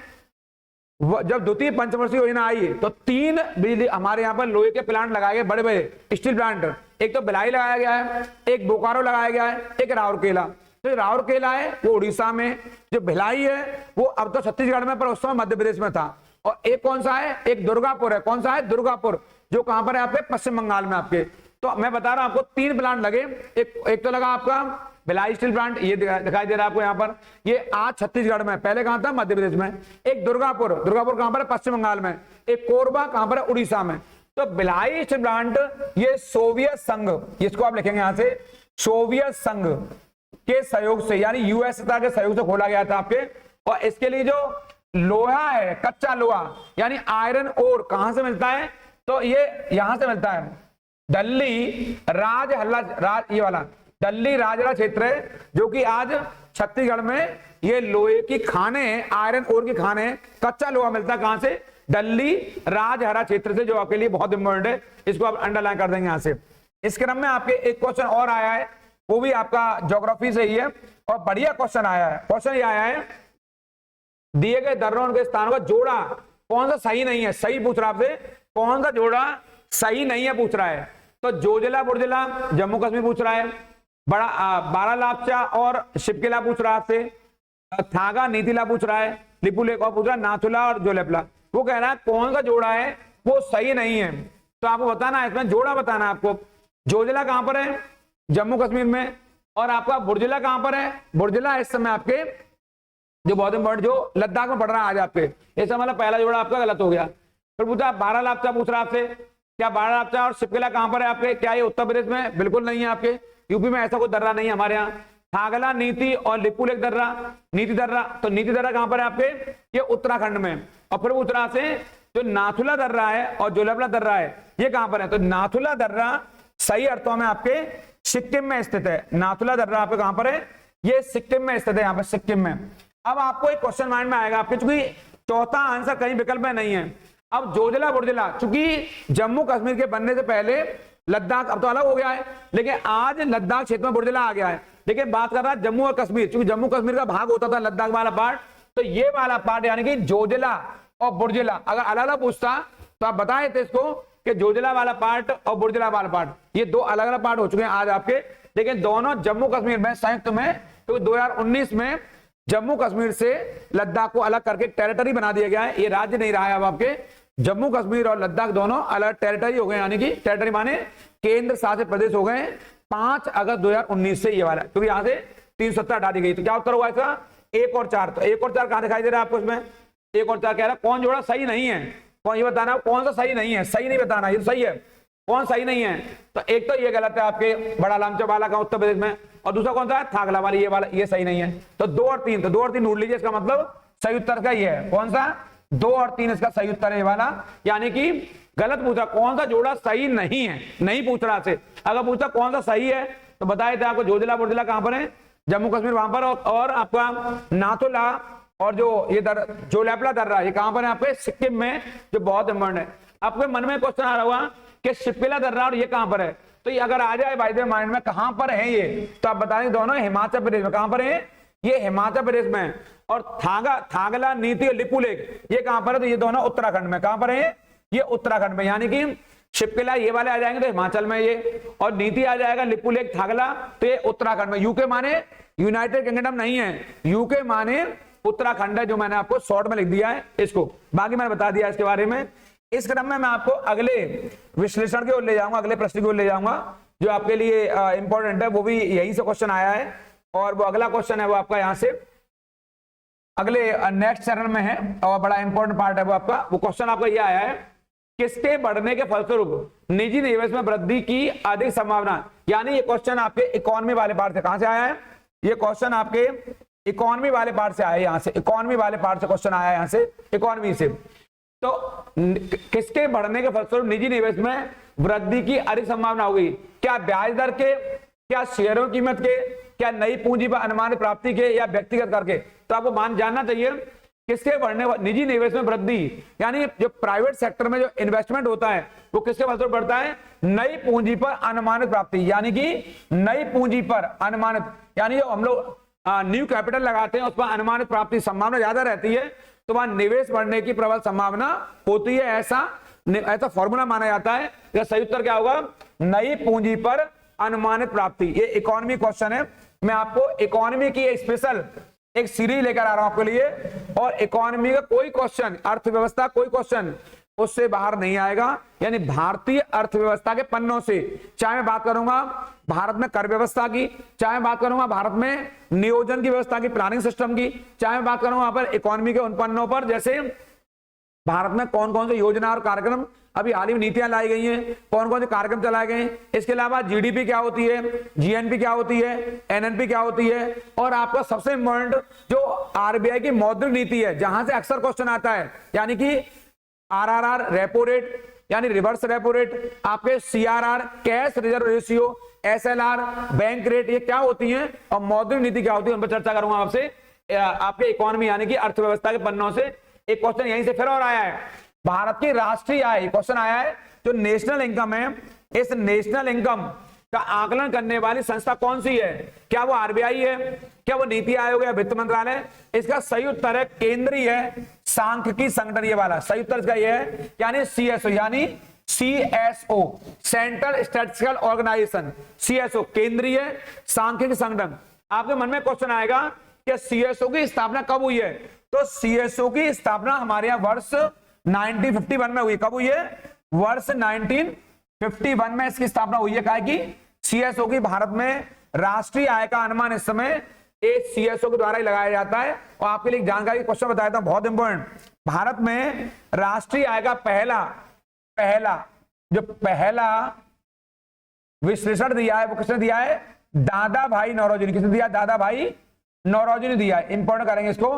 जब द्वितीय पंचवर्षीय योजना आई तो 3 बिजली हमारे यहाँ पर लोहे के प्लांट लगाए गए, बड़े बड़े स्टील प्लांट। एक तो भिलाई लगाया गया है, एक बोकारो लगाया गया है, एक राउरकेला। तो राउरकेला है वो उड़ीसा में, जो भिलाई है वो अब तो छत्तीसगढ़ में, पर उस समय मध्य प्रदेश में था। और एक कौन सा है? एक दुर्गापुर है। कौन सा है? दुर्गापुर, जो कहां पर है? आपके पश्चिम बंगाल में आपके। तो मैं बता रहा हूं आपको 3 प्लांट लगे। एक तो लगा आपका भिलाई स्टील प्लांट, ये दिखाई दे रहा है आपको यहाँ पर, ये आज छत्तीसगढ़ में, पहले कहां था? मध्य प्रदेश में। एक दुर्गापुर, दुर्गापुर कहां पर है? पश्चिम बंगाल में। एक कोरबा कहां पर है? उड़ीसा में। तो भिलाई स्टील प्लांट ये सोवियत संघ, इसको आप लिखेंगे यहां से, सोवियत संघ के सहयोग से, यानी यूएसएसआर के सहयोग से खोला गया था आपके। और इसके लिए जो लोहा है, कच्चा लोहा यानी आयरन ओर कहां से मिलता है? तो ये यहां से मिलता है, दल्ली राज ये वाला दल्ली राजहरा क्षेत्र है, जो कि आज छत्तीसगढ़ में ये लोहे की खाने हैं, आयरन ओर की खाने हैं। कच्चा लोहा मिलता है कहां से? दल्ली राजहरा क्षेत्र से, जो आपके लिए बहुत इंपॉर्टेंट है। इसको आप अंडरलाइन कर देंगे यहां से। इस क्रम में आपके एक क्वेश्चन और आया है, वो भी आपका ज्योग्राफी से ही है और बढ़िया क्वेश्चन आया है। क्वेश्चन ये आया है, दिए गए दर्रों के स्थानों का जोड़ा कौन सा सही नहीं है? सही पूछ रहा आपसे, कौन सा जोड़ा सही नहीं है पूछ रहा है। तो जोजिला बुर्जिला जम्मू कश्मीर पूछ रहा है, बारालापचा और शिपकिला पूछ रहा है आपसे, थागा नीतिला पूछ रहा है, लिपुलेख और पूछ रहा है नाथुला और जोलेपला। वो कह रहा है कौन सा जोड़ा है वो सही नहीं है। तो आपको बताना है, इसमें जोड़ा बताना है आपको। जोजिला कहां पर है? जम्मू कश्मीर में। और आपका बुर्जिला कहां पर है? बुर्जिला इस समय आपके जो बहुत इंपॉर्टेंट, जो लद्दाख में पड़ रहा है आज आपके, ऐसा मतलब पहला जोड़ा आपका गलत हो गया। फिर पूछा बारालापचा पूछ रहा आपसे, क्या बारालापचा और शिपकिला कहां पर है आपके? क्या ये उत्तर प्रदेश में? बिल्कुल नहीं है आपके, यूपी में ऐसा कोई दर्रा नहीं है हमारे यहाँ। थागला नीति और लिपुलेख दर्रा, नीति दर्रा, तो नीति दर्रा कहां पर है आपके? ये उत्तराखंड में। और फिर उत्तरा से जो नाथुला दर्रा है और जोलेपला दर्रा है, ये कहां पर है? तो नाथुला दर्रा सही अर्थों में आपके सिक्किम में स्थित है। नाथुला दर्रा आपके कहां पर है? ये सिक्किम में स्थित है, यहाँ पर सिक्किम में। अब आपको एक क्वेश्चन माइंड में आएगा आपके, चूंकि चौथा आंसर कहीं विकल्प में नहीं है। अब जोजिला बुर्जिला, चूंकि जम्मू कश्मीर के बनने से पहले लद्दाख अब तो अलग हो गया है, लेकिन आज लद्दाख क्षेत्र में बुर्जिला आ गया है। लेकिन बात कर रहा है जम्मू और कश्मीर, चूंकि जम्मू कश्मीर का भाग होता था लद्दाख वाला पार्ट, तो ये वाला पार्ट यानी कि जोजिला और बुर्जिला अगर अलग अलग पूछता तो आप बताए थे इसको कि जोजिला वाला पार्ट और बुर्जिला वाला पार्ट ये दो अलग अलग पार्ट हो चुके हैं आज आपके। लेकिन दोनों जम्मू कश्मीर में संयुक्त में, क्योंकि 2019 में जम्मू कश्मीर से लद्दाख को अलग करके टेरिटरी बना दिया गया है। ये राज्य नहीं रहा है अब आपके, जम्मू कश्मीर और लद्दाख दोनों अलग टेरिटरी हो गए, यानी कि टेरिटरी माने केंद्र शासित प्रदेश हो गए 5 अगस्त 2019 से ये वाला, क्योंकि यहाँ से 370 हटा दी गई। तो क्या उत्तर हुआ इसका? 1 और 4। तो 1 और 4 कहां दिखाई दे रहा है आपको? इसमें 1 और 4 कह रहा है कौन जोड़ा सही नहीं है, कौन, ये बताना कौन सा सही नहीं है। सही नहीं बताना, ये सही है, कौन सही नहीं है। तो एक तो ये गलत है आपके, बड़ा लामचा वाला का उत्तर प्रदेश में, और दूसरा कौन सा है? थागला वाली, ये वाला, ये सही नहीं है। तो 2 और 3, तो 2 और 3 ढूंढ लीजिए, इसका मतलब सही उत्तर का ये है। कौन सा? 2 और 3 इसका सही उत्तर है ये वाला, यानी कि गलत पूछा कौन सा जोड़ा सही नहीं है, नहीं पूछ रहा से। अगर पूछता कौन सा सही है तो बताए थे आपको जोजिला बुर्जिला कहां पर है? जम्मू कश्मीर वहां पर, और आपका नाथुला और जो ये जोलेपला दर्रा ये कहां पर है आपके? सिक्किम में, जो बहुत इंपॉर्टेंट है। आपके मन में क्वेश्चन आ रहा होगा कि शिपकिला दर्रा और ये कहां पर है, तो ये अगर आ जाए बाय द माइंड में कहां पर है ये, तो आप बताएंगे दोनों हिमाचल प्रदेश में। कहां पर है ये? हिमाचल प्रदेश में। और थागला नीति और लिपुलेख ये कहां पर है? तो ये दोनों उत्तराखंड में। कहां पर है ये? उत्तराखंड में। यानी कि शिपकिला ये वाले आ जाएंगे तो हिमाचल में ये, और नीति आ जाएगा लिपुलेख थागला तो ये उत्तराखंड में। यूके माने यूनाइटेड किंगडम नहीं है, यूके माने उत्तराखंड है, जो मैंने आपको शॉर्ट में लिख दिया है इसको, बाकी मैंने बता दिया इसके बारे में। इस क्रम में मैं आपको अगले विश्लेषण की ओर ले जाऊंगा, अगले प्रश्न की ओर ले जाऊंगा, जो आपके लिए इंपॉर्टेंट है, वो भी यही से क्वेश्चन आया है। और वो अगला क्वेश्चन है वो आपका यहां से अगले नेक्स्ट चरण में है और बड़ा इंपॉर्टेंट पार्ट है वो आपका। वो क्वेश्चन आपका ये आया है, किसके बढ़ने के फलस्वरूप निजी निवेश में वृद्धि की अधिक संभावना। यानी ये क्वेश्चन आपके इकोनॉमी वाले पार्ट से कहां से आया है, ये क्वेश्चन आपके इकोनॉमी वाले पार्ट से आया है, यहां से इकोनॉमी वाले पार्ट से क्वेश्चन आया है, यहां से इकोनॉमी से। तो किसके बढ़ने के फलस्वरूप निजी निवेश में वृद्धि की अधिक संभावना होगी, क्या ब्याज दर के, क्या शेयरों की कीमत के, क्या नई पूंजी पर अनुमानित प्राप्ति के, या व्यक्तिगत करके। तो आपको मान जानना चाहिए किसके बढ़ने, निजी निवेश में वृद्धि यानी जो प्राइवेट सेक्टर में जो इन्वेस्टमेंट होता है वो किसके फलस्वरूप बढ़ता है, नई पूंजी पर अनुमानित प्राप्ति। यानी कि नई पूंजी पर अनुमानित, यानी जो हम लोग न्यू कैपिटल लगाते हैं उस पर अनुमानित प्राप्ति संभावना ज्यादा रहती है, तो वहां निवेश बढ़ने की प्रबल संभावना होती है, ऐसा फॉर्मूला माना जाता है। इसका सही उत्तर क्या होगा, नई पूंजी पर अनुमानित प्राप्ति। ये इकोनॉमी क्वेश्चन है, मैं आपको इकोनॉमी की स्पेशल एक सीरीज लेकर आ रहा हूं आपके लिए, और इकोनॉमी का कोई क्वेश्चन, अर्थव्यवस्था कोई क्वेश्चन उससे बाहर नहीं आएगा। यानी भारतीय अर्थव्यवस्था के पन्नों से, चाहे मैं बात करूंगा भारत में कर व्यवस्था की, चाहे मैं बात करूंगा भारत में नियोजन की व्यवस्था की, प्लानिंग सिस्टम की, चाहे मैं बात करूंगा वहां पर इकोनॉमी के उन पन्नों पर, जैसे भारत में कौन कौन से योजना और कार्यक्रम अभी हाल ही में नीतियां लाई गई हैं, कौन कौन से कार्यक्रम चलाए गए हैं, इसके अलावा जीडीपी क्या होती है, जीएनपी क्या होती है, एनएनपी क्या होती है, और आपका सबसे इंपॉर्टेंट जो आरबीआई की मौद्रिक नीति है, जहां से अक्सर क्वेश्चन आता है, यानी कि आरआरआर रेपो रेट यानी रिवर्स रेपो रेट, आपके CRR cash reserve ratio, SLR bank rate, ये क्या होती है और मौद्रिक नीति क्या होती है, उन पर चर्चा करूंगा आपसे। आपके इकोनॉमी यानी कि अर्थव्यवस्था के पन्नों से एक क्वेश्चन यहीं से फिर और आया है, भारत की राष्ट्रीय आय क्वेश्चन आया है, जो नेशनल इनकम है, इस नेशनल इनकम का आकलन करने वाली संस्था कौन सी है, क्या वो आरबीआई है, क्या वो नीति आयोग या वित्त मंत्रालय। इसका सही उत्तर है केंद्रीय सांख्यिकी संगठन, ये वाला सही उत्तर इसका ये है, यानी सीएसओ, यानी CSO central statistical organisation, CSO केंद्रीय सांख्यिकी संगठन। आपके मन में क्वेश्चन आएगा कि सीएसओ की स्थापना कब हुई है, तो सीएसओ की स्थापना हमारे यहां वर्ष 1951 में हुई। कब हुई है, वर्ष 1951 में इसकी स्थापना हुई है। कहा कि सीएसओ की भारत में राष्ट्रीय आय का अनुमान इस समय एक सीएसओ के द्वारा ही लगाया जाता है। और आपके लिए जानकारी क्वेश्चन बताया था बहुत इंपॉर्टेंट, भारत में राष्ट्रीय आय का पहला विश्लेषण दिया है वो किसने दिया है, दादा भाई नौरोजी ने। किसने दिया, दादा भाई नौरोजी ने दिया है। इंपॉर्टेंट करेंगे इसको,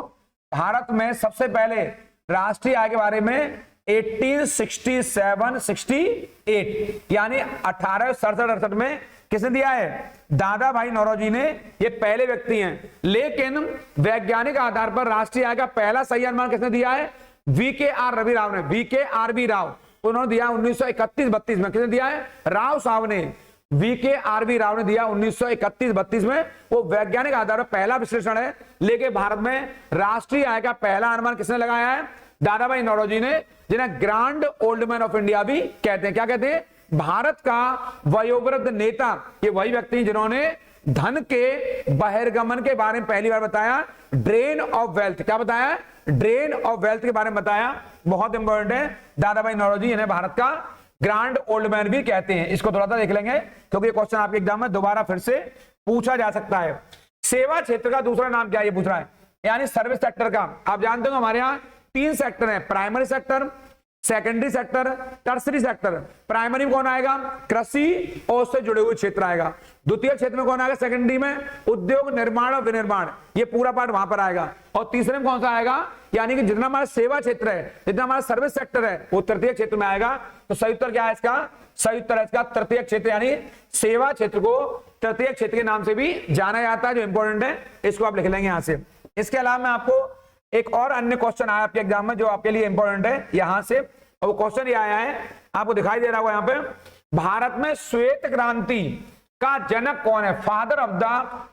भारत में सबसे पहले राष्ट्रीय आय के बारे में 1867-68 यानी 1867-68 में किसने दिया है, दादा भाई नौरोजी ने। ये पहले व्यक्ति हैं, लेकिन वैज्ञानिक आधार पर राष्ट्रीय आय का पहला सही अनुमान किसने दिया है, वीके.आर. रवि राव ने, वीके.आर.बी. राव, उन्होंने दिया 1931-32 में। किसने दिया है, राव साहब ने, वीके.आर.बी. राव ने दिया 1931-32 में। वो वैज्ञानिक आधार पर पहला विश्लेषण है, लेकिन भारत में राष्ट्रीय आय का पहला अनुमान किसने लगाया है, दादा भाई नौरोजी ने, जिन्हें grand old man of India भी कहते हैं। क्या कहते हैं, भारत का वयोवृद्ध नेता। ये वही व्यक्ति हैं जिन्होंने धन के बहिर्गमन के बारे में पहली बार बताया, ड्रेन ऑफ वेल्थ। क्या बताया, ड्रेन ऑफ वेल्थ के बारे में बताया, बहुत इंपॉर्टेंट है। दादा भाई नौरोजी, इन्हें भारत का ग्रांड ओल्ड मैन भी कहते हैं। इसको थोड़ा सा देख लेंगे क्योंकि ये क्वेश्चन आपके एग्जाम में दोबारा फिर से पूछा जा सकता है। सेवा क्षेत्र का दूसरा नाम क्या है, ये पूछ रहा है, यानी सर्विस सेक्टर का। आप जानते हो हमारे यहाँ 3 सेक्टर है, primary sector, secondary sector, tertiary sector. Primary में कौन आएगा, कृषि और उससे जुड़े हुए क्षेत्र आएगा। द्वितीय क्षेत्र में कौन आएगा, सेकेंडरी में उद्योग, निर्माण और विनिर्माण, ये पूरा पार्ट वहां पर आएगा। और तीसरे में कौन सा आएगा, यानी कि जितना हमारा सेवा क्षेत्र है, जितना हमारा सर्विस सेक्टर है, वो तृतीय क्षेत्र में आएगा। तो सही उत्तर क्या है इसका, सही उत्तर है इसका तृतीय क्षेत्र, यानी सेवा क्षेत्र को तृतीय क्षेत्र के नाम से भी जाना जाता है, जो इंपॉर्टेंट है। इसको आप लिख लेंगे यहां से। इसके अलावा मैं आपको एक और अन्य क्वेश्चन आया आपके एग्जाम में जो आपके लिए इंपॉर्टेंट है यहां से, और वो क्वेश्चन ये आया है, आपको दिखाई दे रहा होगा यहाँ पे, भारत में श्वेत क्रांति का जनक कौन है, father of the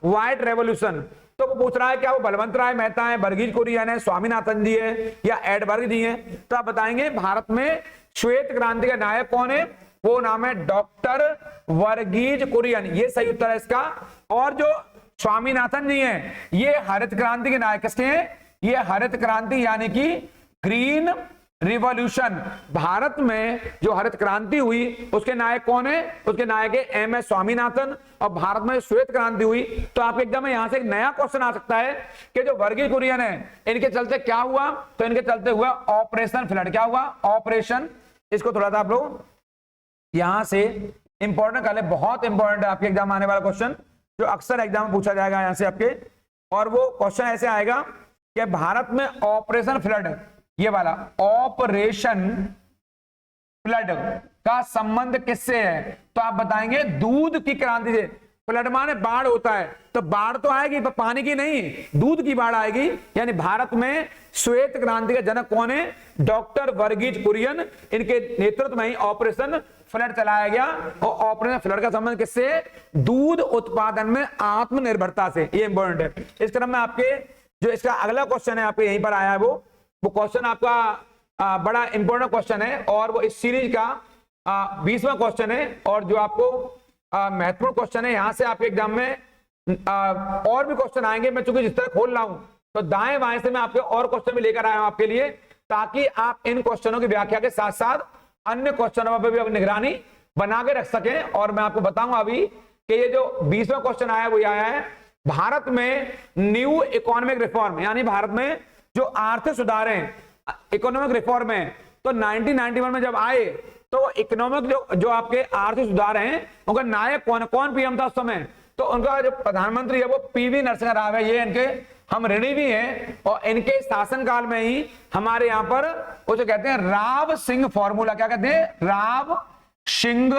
white revolution. तो वो पूछ रहा है क्या वो बलवंत राय मेहता है, वर्गीज कुरियन है, स्वामीनाथन जी है, या एडवर्ग जी है। तो आप बताएंगे भारत में श्वेत क्रांति का नायक कौन है, वो नाम है डॉक्टर वर्गीज कुरियन, ये सही उत्तर है इसका। और जो स्वामीनाथन जी हैं, ये हरित क्रांति के नायक किसके हैं, ये हरित क्रांति यानी कि ग्रीन रिवॉल्यूशन, भारत में जो हरित क्रांति हुई उसके नायक कौन है? उसके नायक है एम एस स्वामीनाथन। और भारत में श्वेत क्रांति हुई तो आपके एग्जाम में यहां से एक नया क्वेश्चन आ सकता है कि जो वर्गीज कुरियन है इनके चलते क्या हुआ? तो इनके चलते हुआ ऑपरेशन फ्लड। क्या हुआ? ऑपरेशन। इसको थोड़ा सा आप लोग यहां से इंपॉर्टेंट कर ले, बहुत इंपॉर्टेंट है आपके एग्जाम आने वाला क्वेश्चन जो अक्सर एग्जाम में पूछा जाएगा यहां से आपके। और वो क्वेश्चन ऐसे आएगा कि भारत में ऑपरेशन फ्लड, ये वाला ऑपरेशन फ्लड का संबंध किससे है? तो आप बताएंगे दूध की क्रांति से। फ्लड माने बाढ़ होता है, तो बाढ़ तो आएगी पर पानी की नहीं, दूध की बाढ़ आएगी। यानी भारत में श्वेत क्रांति का जनक कौन है? डॉक्टर वर्गीज कुरियन। इनके नेतृत्व में ही ऑपरेशन फ्लड चलाया गया। और ऑपरेशन फ्लड का संबंध किससे? दूध उत्पादन में आत्मनिर्भरता से। ये इंपॉर्टेंट है। इस क्रम में आपके जो इसका अगला क्वेश्चन है आपके यहीं पर आया है, वो क्वेश्चन आपका बड़ा इंपॉर्टेंट क्वेश्चन है और वो इस सीरीज का 20वां क्वेश्चन है। और जो आपको महत्वपूर्ण क्वेश्चन है, यहां से आपके एग्जाम में और भी क्वेश्चन आएंगे। मैं चूंकि जिस तरह खोल रहा हूं तो दाएं बाएं से मैं आपके और क्वेश्चन भी लेकर आया हूं आपके लिए, ताकि आप इन क्वेश्चनों की व्याख्या के साथ साथ अन्य क्वेश्चनों पर भी अपनी निगरानी बना के रख सकें। और मैं आपको बताऊंगा अभी कि ये जो 20वां क्वेश्चन आया वो ये आया है, भारत में न्यू इकोनॉमिक रिफॉर्म, यानी भारत में जो आर्थिक सुधार हैं, इकोनॉमिक रिफॉर्म है, तो 1991 में जब आए तो इकोनॉमिक जो आपके आर्थिक सुधार हैं उनका नायक कौन पीएम था उस समय? तो उनका जो प्रधानमंत्री है वो पीवी नरसिंह राव है। ये इनके हम ऋणी भी हैं और इनके शासनकाल में ही हमारे यहाँ पर वो जो कहते हैं राव सिंह फॉर्मूला, क्या कहते हैं? राव सिंह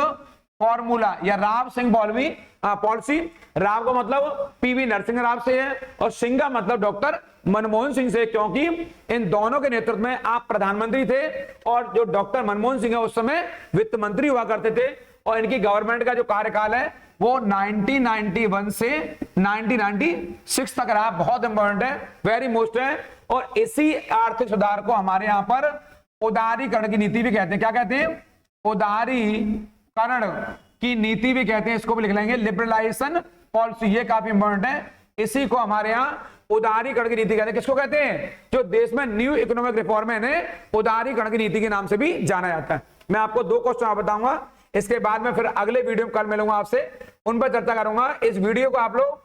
फॉर्मूला या राव सिंह पॉलिसी। राव का मतलब पीवी नरसिंह राव से है और सिंह का मतलब डॉक्टर मनमोहन सिंह से, क्योंकि इन दोनों के नेतृत्व में आप प्रधानमंत्री थे और जो डॉक्टर मनमोहन सिंह है उस समय वित्त मंत्री हुआ करते थे। और इनकी गवर्नमेंट का जो कार्यकाल है वो 1991 से 1996 तक रहा। बहुत इंपॉर्टेंट है, वेरी मोस्ट है। और इसी आर्थिक सुधार को हमारे यहाँ पर उदारीकरण की नीति भी कहते हैं। क्या कहते हैं? उदारीकरण की नीति भी कहते हैं। इसको भी लिख लेंगे, लिबरलाइजेशन पॉलिसी। ये काफी इंपॉर्टेंट है। इसी को हमारे यहाँ उदारीकरण की नीति कहते हैं। किसको कहते हैं? जो देश में न्यू इकोनॉमिक रिफॉर्म है इन्हें उदारीकरण की नीति के नाम से भी जाना जाता है। मैं आपको 2 क्वेश्चन बताऊंगा, इसके बाद में फिर अगले वीडियो में कल मिलूंगा आपसे, उन पर चर्चा करूंगा। इस वीडियो को आप लोग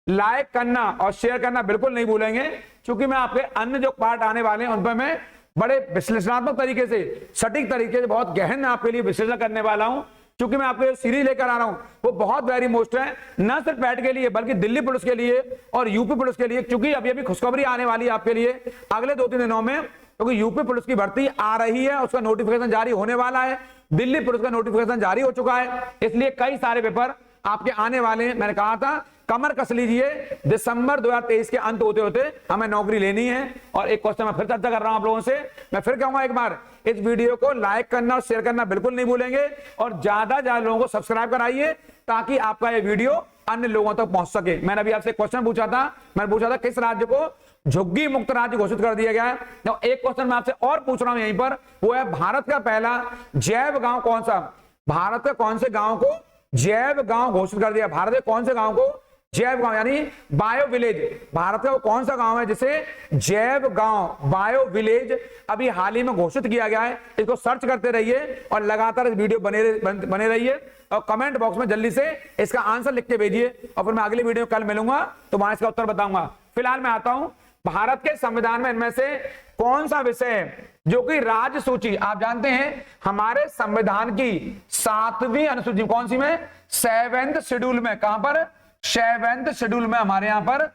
लाइक करना और शेयर करना बिल्कुल नहीं भूलेंगे, क्योंकि मैं आपके अन्य जो पार्ट आने वाले हैं उन पर मैं बड़े विश्लेषणात्मक तरीके से, सटीक तरीके से, बहुत गहन आपके लिए विश्लेषण करने वाला हूं। क्योंकि मैं आपको सीरीज लेकर आ रहा हूं वो बहुत वेरी मोस्ट है, न सिर्फ पैट के लिए बल्कि दिल्ली पुलिस के लिए और यूपी पुलिस के लिए। क्योंकि अभी खुशखबरी आने वाली है आपके लिए अगले 2-3 दिनों में, क्योंकि यूपी पुलिस की भर्ती आ रही है, उसका नोटिफिकेशन जारी होने वाला है। दिल्ली पुलिस का नोटिफिकेशन जारी हो चुका है, इसलिए कई सारे पेपर आपके आने वाले हैं। मैंने कहा था कमर कस लीजिए, दिसंबर 2023 के अंत होते होते हमें नौकरी लेनी है। और एक क्वेश्चन मैं फिर चर्चा कर रहा हूं आप लोगों से। मैं फिर कहूंगा एक बार, इस वीडियो को लाइक करना और शेयर करना बिल्कुल नहीं भूलेंगे और ज्यादा लोगों को सब्सक्राइब कराइए ताकि आपका ये वीडियो अन्य लोगों तक पहुंच सके। मैंने अभी आपसे क्वेश्चन पूछा था, मैंने पूछा था किस राज्य को झुग्गी मुक्त राज्य घोषित कर दिया गया है। तो एक क्वेश्चन मैं आपसे और पूछ रहा हूं यहीं पर, वो है भारत का पहला जैव गांव कौन सा? भारत के कौन से गांव को जैव गांव घोषित कर दिया? भारत के कौन से गांव को जैव गांव यानी बायो विलेज, भारत का वो कौन सा गांव है जिसे जैव गांव, बायो विलेज अभी हाल ही में घोषित किया गया है? इसको सर्च करते रहिए और लगातार इस वीडियो बने रहिए और कमेंट बॉक्स में जल्दी से इसका आंसर लिख के भेजिए और फिर मैं अगली वीडियो कल मिलूंगा तो वहां इसका उत्तर बताऊंगा। फिलहाल मैं आता हूं, भारत के संविधान में इनमें से कौन सा विषय है जो कि राज्य सूची, आप जानते हैं हमारे संविधान की 7वीं अनुसूची कौन सी में? 7th शेड्यूल में। कहां पर? 7th शेड्यूल में हमारे यहां पर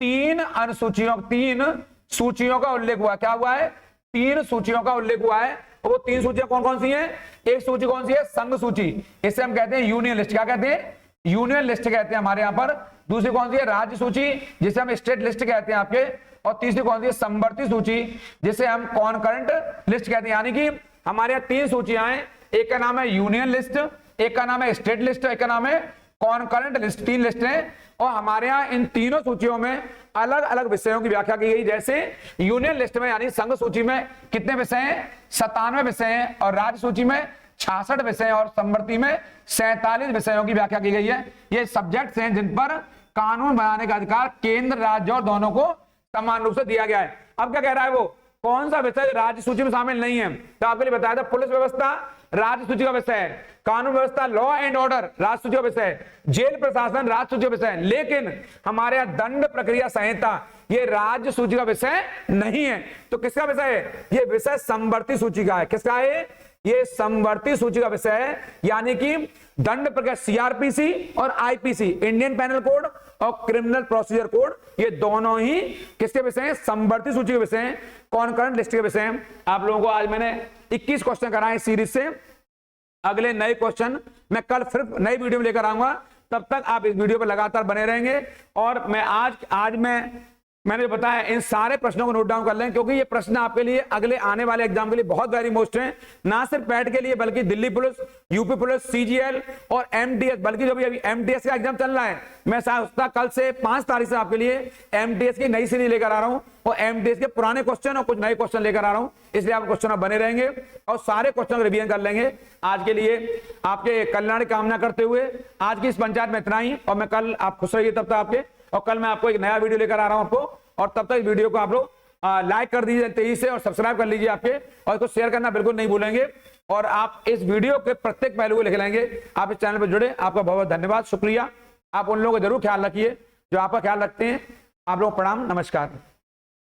3 सूचियों का उल्लेख हुआ। क्या हुआ है? 3 सूचियों का उल्लेख हुआ है। और वो 3 सूचियां कौन कौन सी हैं? एक सूची कौन सी है? संघ सूची, इसे हम कहते हैं यूनियन लिस्ट। क्या कहते हैं? यूनियन लिस्ट कहते हैं हमारे यहां पर। दूसरी कौन सी है? राज्य सूची, जिसे हम स्टेट लिस्ट कहते हैं आपके। और तीसरी कौन सी है? समवर्ती सूची, जिसे हम कॉन्करेंट लिस्ट कहते हैं। यानी कि हमारे यहाँ 3 सूचियां हैं, एक का नाम है यूनियन लिस्ट, एक का नाम है स्टेट लिस्ट, एक का नाम है कॉन्करेंट लिस्ट। 3 लिस्ट हैं और हमारे यहाँ इन तीनों सूचियों में अलग अलग विषयों की व्याख्या की गई। जैसे यूनियन लिस्ट में यानी संघ सूची में कितने विषय हैं? 97 विषय हैं और राज्य सूची में 66 विषय और समवर्ती में 47 विषयों की व्याख्या की गई है। ये सब्जेक्ट्स हैं जिन पर कानून बनाने का अधिकार केंद्र, राज्य और दोनों को समान रूप से दिया गया है। अब क्या कह रहा है वो? कौन सा विषय राज्य सूची में शामिल नहीं है? तो आपके लिए बताया था पुलिस व्यवस्था राज्य सूची का विषय है, कानून व्यवस्था लॉ एंड ऑर्डर राज्य सूची का विषय है, जेल प्रशासन राज्य सूची का विषय है, लेकिन हमारे यहाँ दंड प्रक्रिया संहिता ये राज्य सूची का विषय नहीं है। तो किसका विषय है? ये विषय समवर्ती सूची का है। किसका है? ये समवर्ती सूची का विषय है, यानी कि दंड प्रक्रिया सीआरपीसी और आईपीसी इंडियन पेनल कोड और क्रिमिनल प्रोसीजर कोड ये दोनों ही किसके विषय हैं? समवर्ती सूची के विषय हैं, कॉन्करेंट लिस्ट के विषय हैं। आप लोगों को आज मैंने 21 क्वेश्चन कराए सीरीज से। अगले नए क्वेश्चन मैं कल फिर नई वीडियो में लेकर आऊंगा, तब तक आप इस वीडियो पर लगातार बने रहेंगे। और मैं आज मैंने बताया इन सारे प्रश्नों को नोट डाउन कर लें, क्योंकि ये प्रश्न आपके लिए अगले आने वाले एग्जाम के लिए बहुत वेरी मोस्ट हैं, ना सिर्फ पैट के लिए बल्कि Delhi police, UP police, CGL और एमटीएस, बल्कि जो भी अभी एमटीएस का एग्जाम चल रहा है, मैं सोचता कल से 5 तारीख से आपके लिए एमटीएस की नई सीरीज लेकर आ रहा हूं और एमटीएस के पुराने क्वेश्चन और कुछ नए क्वेश्चन लेकर आ रहा हूं, इसलिए आप क्वेश्चन बने रहेंगे और सारे क्वेश्चन रिवीजन कर लेंगे। आज के लिए आपके कल्याण की कामना करते हुए आज की इस पंचायत में इतना ही, और मैं कल आप खुश रहिए तब तक आपके, और कल मैं आपको एक नया वीडियो लेकर आ रहा हूं आपको, और तब तक इस वीडियो को आप लोग लाइक कर दीजिए तेजी से और सब्सक्राइब कर लीजिए आपके, और इसको शेयर करना बिल्कुल नहीं भूलेंगे, और आप इस वीडियो के प्रत्येक पहलू को लिख लेंगे। आप इस चैनल पर जुड़े, आपका बहुत बहुत धन्यवाद, शुक्रिया। आप उन लोगों को जरूर ख्याल रखिए जो आपका ख्याल रखते हैं। आप लोग प्रणाम, नमस्कार।